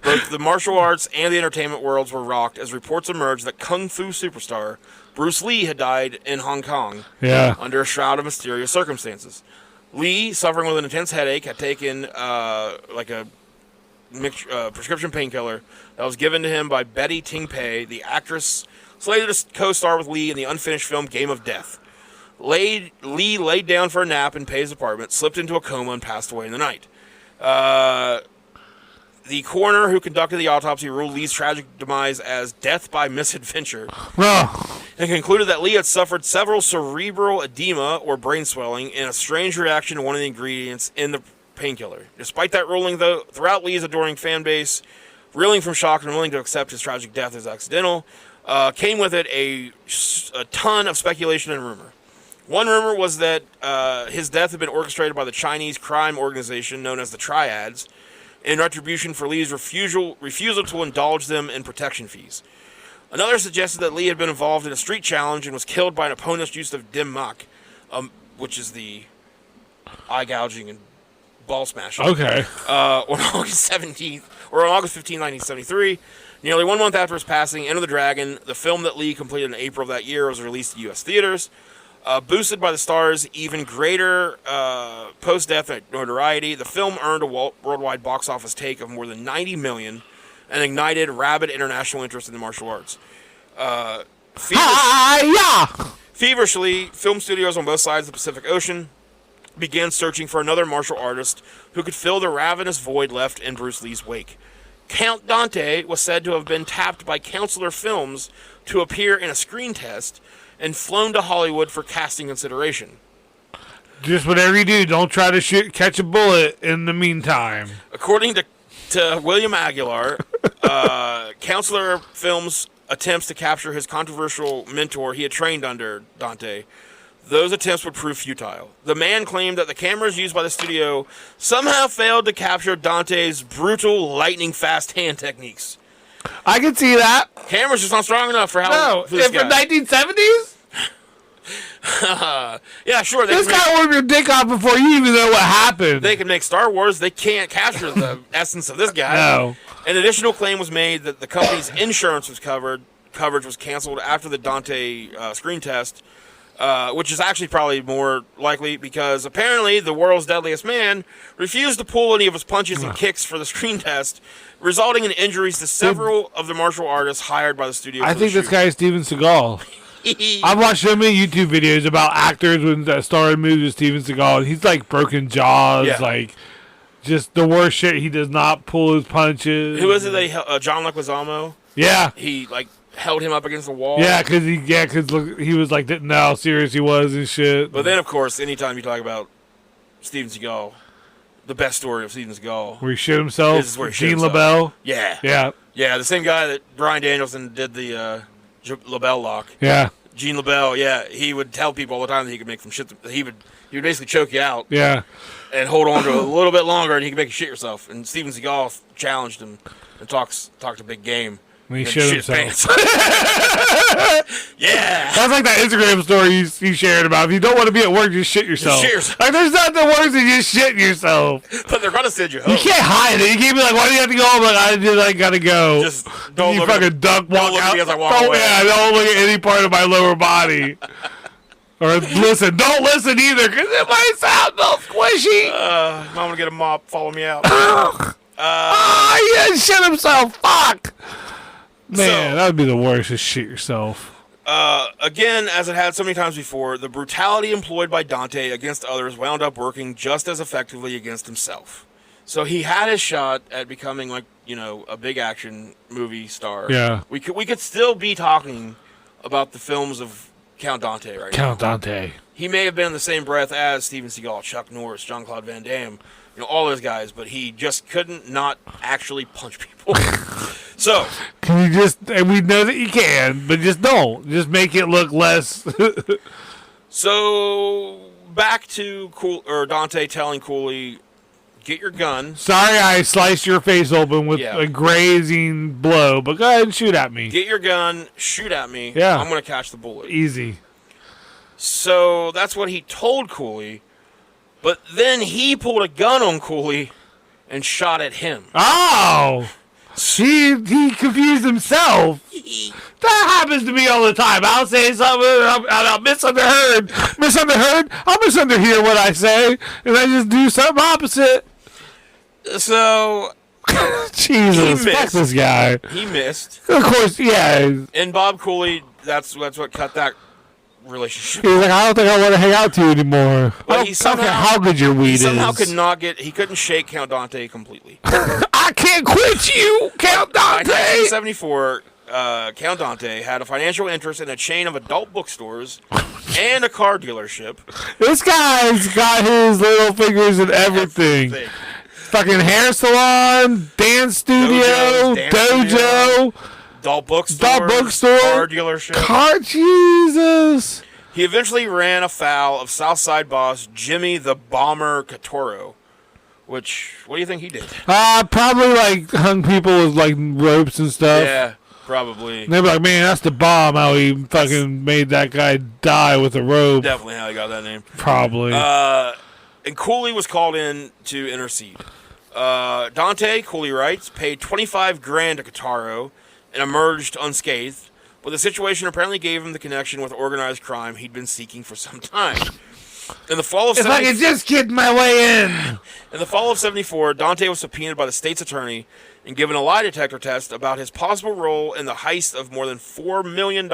A: both the martial arts and the entertainment worlds were rocked as reports emerged that Kung Fu superstar Bruce Lee had died in Hong Kong under a shroud of mysterious circumstances. Lee, suffering with an intense headache, had taken a prescription painkiller that was given to him by Betty Ting Pei, the actress slated to co-star with Lee in the unfinished film Game of Death. Lee laid down for a nap in Pei's apartment, slipped into a coma, and passed away in the night. The coroner who conducted the autopsy ruled Lee's tragic demise as death by misadventure and concluded that Lee had suffered several cerebral edema or brain swelling and a strange reaction to one of the ingredients in the painkiller. Despite that ruling, though, throughout Lee's adoring fan base, reeling from shock and willing to accept his tragic death as accidental, came with it a ton of speculation and rumor. One rumor was that his death had been orchestrated by the Chinese crime organization known as the Triads in retribution for Lee's refusal to indulge them in protection fees. Another suggested that Lee had been involved in a street challenge and was killed by an opponent's use of dim mak, which is the eye gouging and ball smashing.
C: Okay.
A: On August 17th, or on August 15th, 1973, nearly 1 month after his passing, Enter the Dragon, the film that Lee completed in April of that year, was released to U.S. theaters. Boosted by the star's even greater post-death notoriety, the film earned a worldwide box office take of more than $90 million and ignited rabid international interest in the martial arts. Feverishly, film studios on both sides of the Pacific Ocean began searching for another martial artist who could fill the ravenous void left in Bruce Lee's wake. Count Dante was said to have been tapped by Counselor Films to appear in a screen test and flown to Hollywood for casting consideration.
C: Just whatever you do, don't try to catch a bullet in the meantime.
A: According to William Aguilar, Counselor Films' attempts to capture his controversial mentor he had trained under, Dante, those attempts would prove futile. The man claimed that the cameras used by the studio somehow failed to capture Dante's brutal, lightning-fast hand techniques.
C: I can see that.
A: Cameras just not strong enough for how.
C: No,
A: for this
C: if in
A: guy.
C: 1970s?
A: Yeah, sure.
C: This guy ordered your dick off before you even know what happened.
A: They can make Star Wars. They can't capture the essence of this guy.
C: No.
A: An additional claim was made that the company's insurance was coverage was canceled after the Dante screen test, which is actually probably more likely because apparently the world's deadliest man refused to pull any of his punches and kicks for the screen test, resulting in injuries to several of the martial artists hired by the studio.
C: I think this guy is Steven Seagal. I've watched so many YouTube videos about actors that started movies with Steven Seagal, and he's like broken jaws, like just the worst shit. He does not pull his punches.
A: Who is it that John Leguizamo?
C: Yeah.
A: He like held him up against the wall.
C: Yeah, because he was like, didn't know how serious he was and shit.
A: But then, of course, anytime you talk about Steven Seagal, the best story of Steven Seagal,
C: where he shit himself,
A: is where he shit
C: Gene
A: himself.
C: LaBelle.
A: Yeah, the same guy that Bryan Danielson did the LaBelle lock.
C: Yeah,
A: Gene LaBelle. Yeah, he would tell people all the time that he could make them shit. He would basically choke you out.
C: Yeah,
A: and hold on to it a little bit longer, and he could make you shit yourself. And Steven Seagal challenged him and talked a big game.
C: When he shit himself.
A: Yeah.
C: That's like that Instagram story you shared about. If you don't want to be at work, just shit yourself. Like, there's nothing worse than just shitting yourself.
A: But they're going to send you home.
C: You can't hide it. You can't be like, why do you have to go? I'm like, I gotta go.
A: Just don't
C: you
A: look
C: fucking
A: at
C: duck walk
A: look
C: out.
A: at me as I walk away.
C: Yeah, don't look at any part of my lower body. Or listen, don't listen either, because it might sound all squishy.
A: I'm going to get a mop. Follow me out.
C: He didn't shit himself. Fuck. Man,
A: So-
C: that would be the worst, just shit yourself.
A: Again, as it had so many times before, the brutality employed by Dante against others wound up working just as effectively against himself. So he had his shot at becoming a big action movie star.
C: Yeah.
A: We could still be talking about the films of Count Dante right now.
C: Count Dante.
A: He may have been in the same breath as Steven Seagal, Chuck Norris, Jean-Claude Van Damme, all those guys, but he just couldn't not actually punch people. So,
C: Can you and we know that you can, but just don't. Just make it look less.
A: so back to Dante telling Cooley, get your gun.
C: Sorry I sliced your face open with a grazing blow, but go ahead and shoot at me.
A: Get your gun, shoot at me.
C: Yeah.
A: I'm going to catch the bullet.
C: Easy.
A: So that's what he told Cooley, but then he pulled a gun on Cooley and shot at him.
C: Oh! He confused himself. That happens to me all the time. I'll say something and I'll misunderstood. I'll misunderhear what I say, and I just do something opposite.
A: So,
C: Jesus, fuck this guy.
A: He missed.
C: Of course, yeah.
A: And Bob Cooley, that's what cut that relationship.
C: He's like, I don't think I want to hang out to you anymore.
A: But
C: I don't care how good your weed
A: he somehow
C: is.
A: he couldn't shake Count Dante completely.
C: I can't quit you, Count Dante.
A: In 1974, Count Dante had a financial interest in a chain of adult bookstores and a car dealership.
C: This guy's got his little fingers in everything. Fucking hair salon, dance studio, dojo,
A: adult bookstore, car dealership.
C: Jesus.
A: He eventually ran afoul of Southside boss Jimmy the Bomber Catoro. Which, what do you think he did?
C: Probably like hung people with like ropes and stuff.
A: Yeah, probably.
C: And they'd be like, man, that's the bomb, how he fucking made that guy die with a rope.
A: Definitely how he got that name.
C: Probably.
A: and Cooley was called in to intercede. Dante, Cooley writes, paid $25,000 to Kotaro and emerged unscathed, but the situation apparently gave him the connection with organized crime he'd been seeking for some time. In the fall of
C: If I could just get my way in.
A: In the fall of 74, Dante was subpoenaed by the state's attorney and given a lie detector test about his possible role in the heist of more than $4 million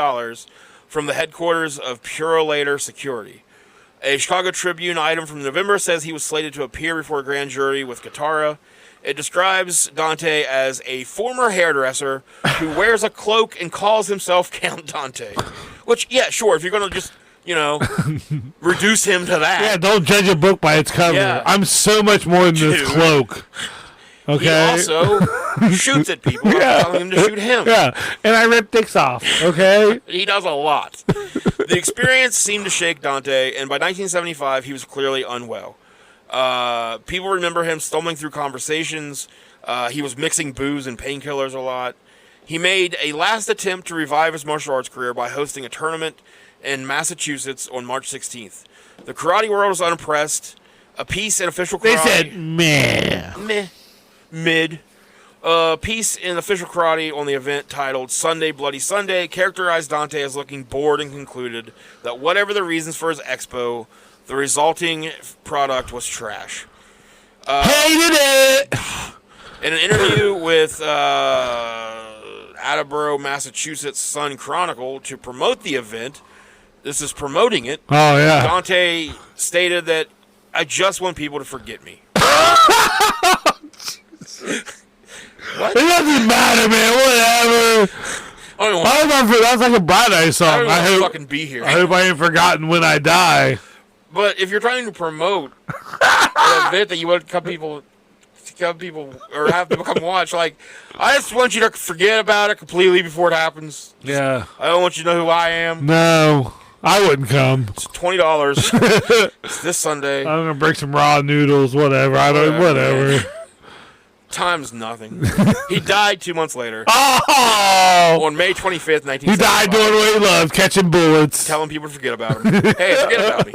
A: from the headquarters of Purolator Security. A Chicago Tribune item from November says he was slated to appear before a grand jury with Katara. It describes Dante as a former hairdresser who wears a cloak and calls himself Count Dante. Which, yeah, sure, if you're going to just, reduce him to that.
C: Yeah, don't judge a book by its cover. Yeah. I'm so much more than this cloak. Okay.
A: He also shoots at people. I'm telling him to shoot him.
C: Yeah, and I rip dicks off. Okay.
A: He does a lot. The experience seemed to shake Dante, and by 1975, he was clearly unwell. People remember him stumbling through conversations. He was mixing booze and painkillers a lot. He made a last attempt to revive his martial arts career by hosting a tournament in Massachusetts on March 16th. The karate world was unimpressed. A piece in official karate...
C: They said, meh.
A: Mid. A piece in official karate on the event titled Sunday Bloody Sunday characterized Dante as looking bored and concluded that whatever the reasons for his expo, the resulting product was trash.
C: Hated it!
A: In an interview with Attleboro, Massachusetts Sun Chronicle to promote the event, this is promoting it.
C: Oh, yeah.
A: Dante stated that I just want people to forget me. What?
C: It doesn't matter, man. Whatever. That's like a Bright Eyes song.
A: I hope fucking be here.
C: I hope I ain't forgotten when I die.
A: But if you're trying to promote an event that you want people or have people come watch, like, I just want you to forget about it completely before it happens.
C: Yeah.
A: I don't want you to know who I am.
C: No. I wouldn't come.
A: It's $20. It's this Sunday.
C: I'm gonna break some raw noodles, whatever. Whatever.
A: Time's nothing. He died 2 months later.
C: Oh!
A: On May 25th, 1975.
C: He died doing what he loved, catching bullets.
A: Telling people to forget about him. Hey, forget about me.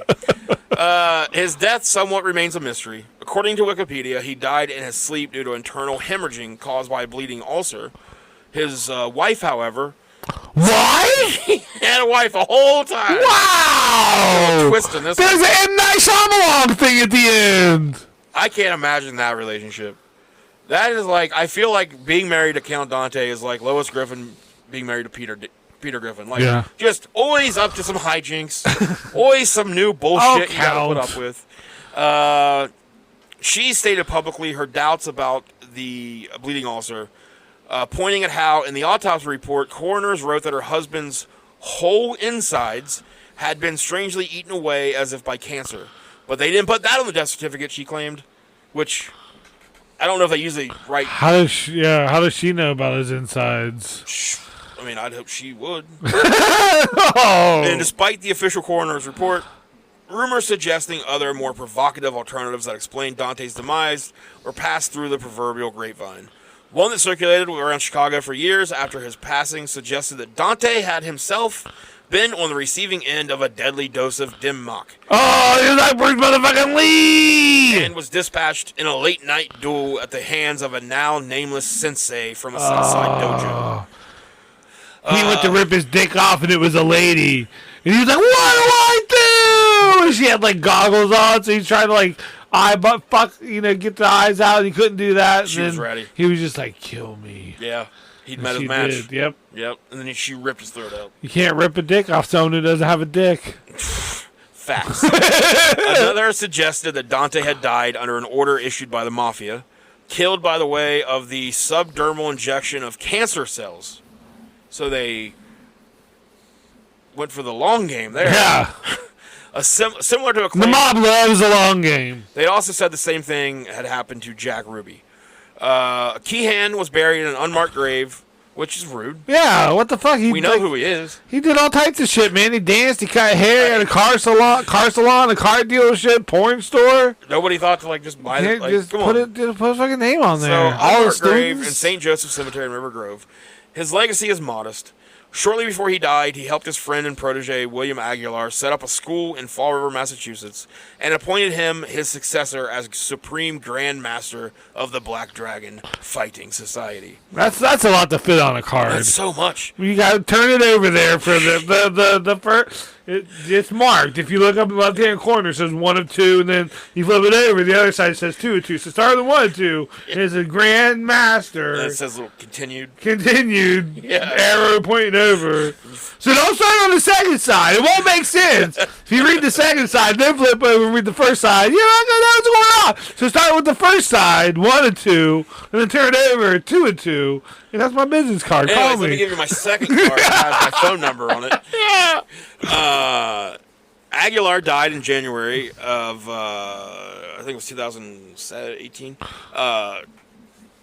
A: His death somewhat remains a mystery. According to Wikipedia, he died in his sleep due to internal hemorrhaging caused by a bleeding ulcer. His wife, however...
C: What?
A: He had a wife the whole time.
C: Wow!
A: Twist in this
C: There's an M. Night Shyamalan thing at the end.
A: I can't imagine that relationship. That is like, I feel like being married to Count Dante is like Lois Griffin being married to Peter Griffin. Like, just always up to some hijinks. Always some new bullshit you gotta put up with. She stated publicly her doubts about the bleeding ulcer, pointing at how, in the autopsy report, coroners wrote that her husband's whole insides had been strangely eaten away as if by cancer. But they didn't put that on the death certificate, she claimed, which... I don't know if they usually write...
C: How does she know about his insides?
A: I mean, I'd hope she would.
C: Oh.
A: And despite the official coroner's report, rumors suggesting other more provocative alternatives that explain Dante's demise were passed through the proverbial grapevine. One that circulated around Chicago for years after his passing suggested that Dante had himself been on the receiving end of a deadly dose of dim mak.
C: Oh, you're like Bruce motherfucking Lee!
A: And was dispatched in a late-night duel at the hands of a now nameless sensei from a Southside dojo.
C: He went to rip his dick off, and it was a lady. And he was like, what do I do? And she had, like, goggles on, so he's trying to, like, get the eyes out, and he couldn't do that.
A: She was ready.
C: He was just like, kill me.
A: Yeah. He'd met his match.
C: Did. Yep.
A: And then she ripped his throat out.
C: You can't rip a dick off someone who doesn't have a dick.
A: Facts. Another suggested that Dante had died under an order issued by the Mafia, killed by the way of the subdermal injection of cancer cells. So they went for the long game there.
C: Yeah.
A: Similar to a claim.
C: The mob loves a long game.
A: They also said the same thing had happened to Jack Ruby. Keehan was buried in an unmarked grave, which is rude.
C: Yeah, what the fuck?
A: We know who he is.
C: He did all types of shit, man. He danced, he cut hair, he had a car salon, a car dealership, porn store.
A: Nobody thought to just buy it.
C: Just put a fucking name on there.
A: So, all his grave in St. Joseph Cemetery in River Grove. His legacy is modest. Shortly before he died, he helped his friend and protege, William Aguilar, set up a school in Fall River, Massachusetts, and appointed him his successor as Supreme Grand Master of the Black Dragon Fighting Society.
C: That's a lot to fit on a card.
A: That's so much.
C: You got to turn it over there for the first. It's marked. If you look up in the left-hand corner, it says 1 of 2, and then you flip it over, the other side says 2 of 2. So start with 1 of 2. It's a Grand Master.
A: And it says little continued.
C: Yeah. Arrow pointing over. So don't start on the second side. It won't make sense. If you read the second side, then flip over and read the first side, you're not going to know what's going on. So start with the first side, 1 of 2, and then turn it over, 2 of 2. And that's my business card.
A: Anyways,
C: Call me.
A: let me give you my second card. It has my phone number on it.
C: Yeah.
A: Aguilar died in January of, I think it was 2018,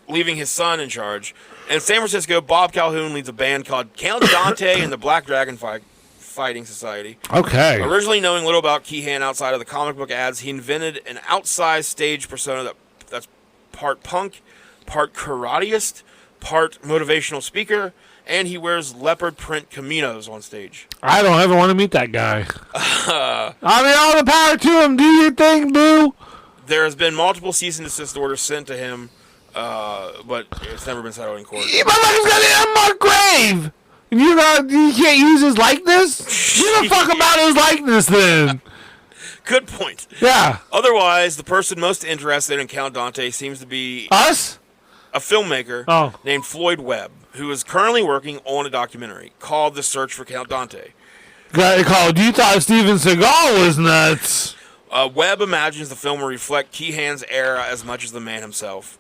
A: leaving his son in charge. In San Francisco, Bob Calhoun leads a band called Count Dante and the Black Dragon Fighting Society.
C: Okay.
A: Originally knowing little about Keehan outside of the comic book ads, he invented an outsized stage persona that's part punk, part karateist, part motivational speaker, and he wears leopard print kimonos on stage.
C: I don't ever want to meet that guy. I mean, all the power to him. Do your thing, boo.
A: There has been multiple cease and desist orders sent to him, but it's never been settled in court.
C: You motherfucker's got an unmarked grave. And you can't use his likeness? Give a fuck about his likeness then.
A: Good point.
C: Yeah.
A: Otherwise, the person most interested in Count Dante seems to be
C: Us?
A: a filmmaker named Floyd Webb, who is currently working on a documentary called The Search for Count Dante.
C: Got it called You Thought Steven Seagal was nuts.
A: Webb imagines the film will reflect Keehan's era as much as the man himself.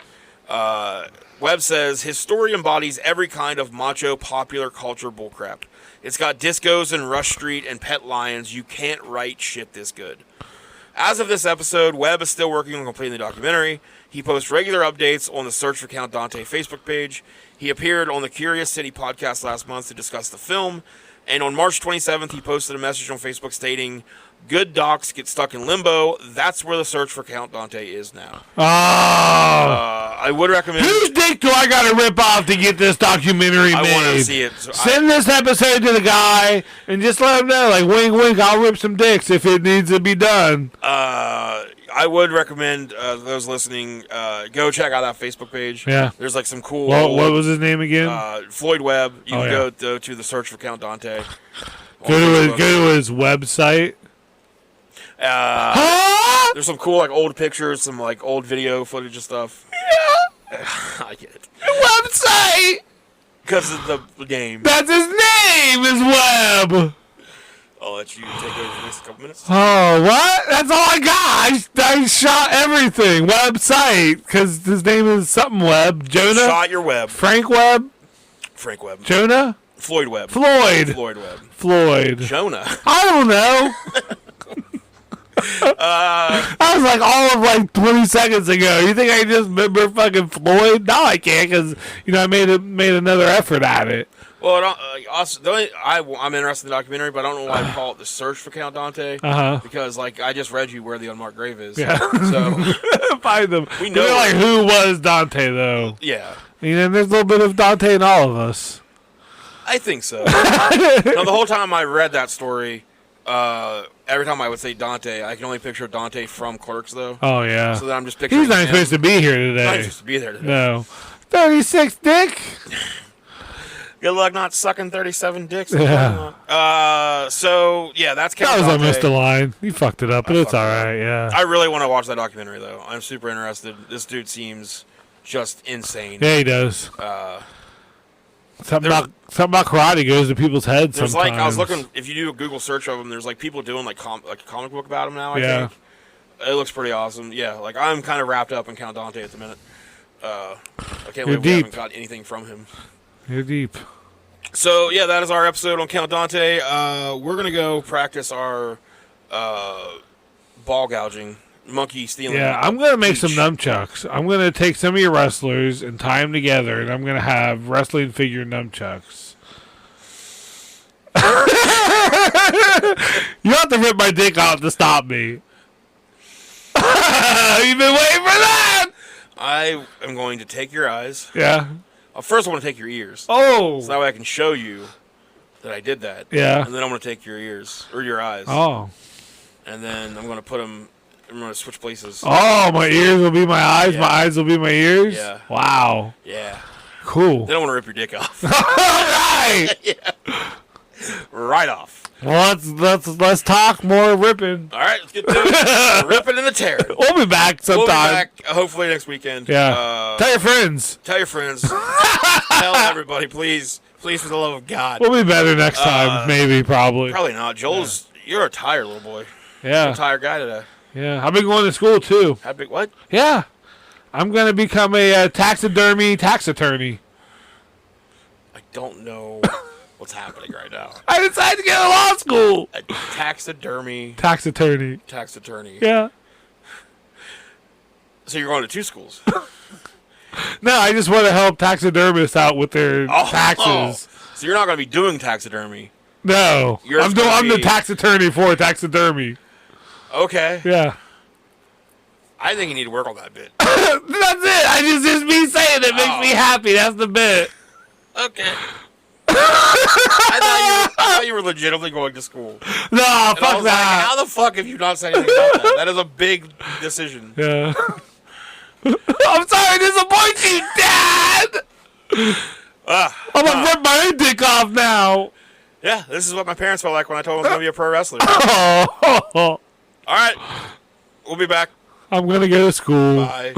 A: Webb says his story embodies every kind of macho popular culture bullcrap. It's got discos and Rush Street and pet lions. You can't write shit this good. As of this episode, Webb is still working on completing the documentary. He posts regular updates on the Search for Count Dante Facebook page. He appeared on the Curious City podcast last month to discuss the film. And on March 27th, he posted a message on Facebook stating, "Good docs get stuck in limbo. That's where the Search for Count Dante is now."
C: Oh.
A: I would recommend...
C: Whose dick do I got to rip off to get this documentary made?
A: I want to see it. So
C: Send this episode to the guy and just let him know, like, wink, wink, I'll rip some dicks if it needs to be done.
A: I would recommend those listening, go check out that Facebook page.
C: Yeah.
A: There's like some cool...
C: What was his name again?
A: Floyd Webb. You can
C: yeah.
A: go to the Search for Count Dante.
C: Go to his website.
A: There's some cool like old pictures, some like old video footage and stuff.
C: Yeah.
A: I get it.
C: Website!
A: Because of the game.
C: That's his name, is Webb!
A: I'll let you take over for the next couple minutes.
C: Oh, what? That's all I got. I shot everything. Website. Because his name is something Webb. Jonah?
A: Shot your web.
C: Frank Webb?
A: Frank Webb.
C: Jonah?
A: Floyd Webb.
C: Floyd
A: Webb.
C: Floyd.
A: Jonah.
C: I don't know. That was like all of like 20 seconds ago. You think I just remember fucking Floyd? No, I can't because, I made another effort at it.
A: Well, I'm interested in the documentary, but I don't know why I call it The Search for Count Dante. Because, like, I just read you where the unmarked grave is.
C: Yeah.
A: So
C: find them.
A: We know
C: like who was Dante though.
A: Yeah.
C: There's a little bit of Dante in all of us.
A: I think so. The whole time I read that story, every time I would say Dante, I can only picture Dante from Clerks, though.
C: Oh, yeah.
A: So then I'm just picturing
C: He's not supposed to be here today.
A: He's not supposed to be there today.
C: No. 36 dick.
A: Good luck not sucking 37 dicks.
C: Yeah.
A: So, yeah, that's Count
C: That was
A: Dante.
C: I missed a line. You fucked it up, but it's all right, yeah.
A: I really want to watch that documentary, though. I'm super interested. This dude seems just insane.
C: Yeah, he does. Something about karate goes to people's heads
A: There's
C: sometimes.
A: like, I was looking, if you do a Google search of him, there's like people doing like a comic book about him now, I think. It looks pretty awesome. Yeah, like I'm kind of wrapped up in Count Dante at the minute. I can't believe we haven't got anything from him.
C: You're deep.
A: So, yeah, that is our episode on Count Dante. We're going to go practice our ball gouging, monkey stealing.
C: Yeah, I'm going to make some nunchucks. I'm going to take some of your wrestlers and tie them together, and I'm going to have wrestling figure nunchucks. You have to rip my dick out to stop me. You've been waiting for that!
A: I am going to take your eyes.
C: Yeah.
A: First, I want to take your ears.
C: Oh.
A: So that way I can show you that I did that.
C: Yeah.
A: And then I'm going to take your ears or your eyes.
C: Oh.
A: And then I'm going to put them. I'm going to switch places.
C: Oh, my ears will be my eyes.
A: Yeah.
C: My eyes will be my ears.
A: Yeah.
C: Wow.
A: Yeah.
C: Cool.
A: They don't want to rip your dick off.
C: All right.
A: Yeah. Right off.
C: Well, let's talk more ripping.
A: All right, let's get to it. Ripping and the tearing.
C: We'll be back sometime.
A: We'll be back hopefully next weekend.
C: Yeah. Tell your friends.
A: Tell your friends. Tell everybody, please. Please, for the love of God.
C: We'll be better next time. Maybe, probably.
A: Probably not. Joel's, you're a tired little boy.
C: Yeah.
A: You're a tired guy today.
C: Yeah. I've been going to school, too.
A: How big? What?
C: Yeah. I'm going to become a taxidermy tax attorney.
A: I don't know what's happening right now.
C: I decided to get to law school.
A: A taxidermy
C: Tax attorney.
A: tax attorney.
C: Yeah.
A: So you're going to 2 schools.
C: No, I just want to help taxidermists out with their taxes.
A: So you're not going to be doing taxidermy.
C: No. I'm the tax attorney for taxidermy.
A: Okay.
C: Yeah.
A: I think you need to work on that bit.
C: That's it. I just me saying it makes me happy. That's the bit.
A: Okay. I thought you were legitimately going to school.
C: No,
A: And
C: fuck
A: I was
C: that.
A: like, how the fuck have you not said anything about that? That is a big decision.
C: Yeah. I'm sorry to disappoint you, Dad. I'm gonna rip my own dick off now.
A: Yeah, this is what my parents felt like when I told them I was going to be a pro wrestler.
C: Oh.
A: All right. We'll be back.
C: I'm gonna go to school.
A: Bye.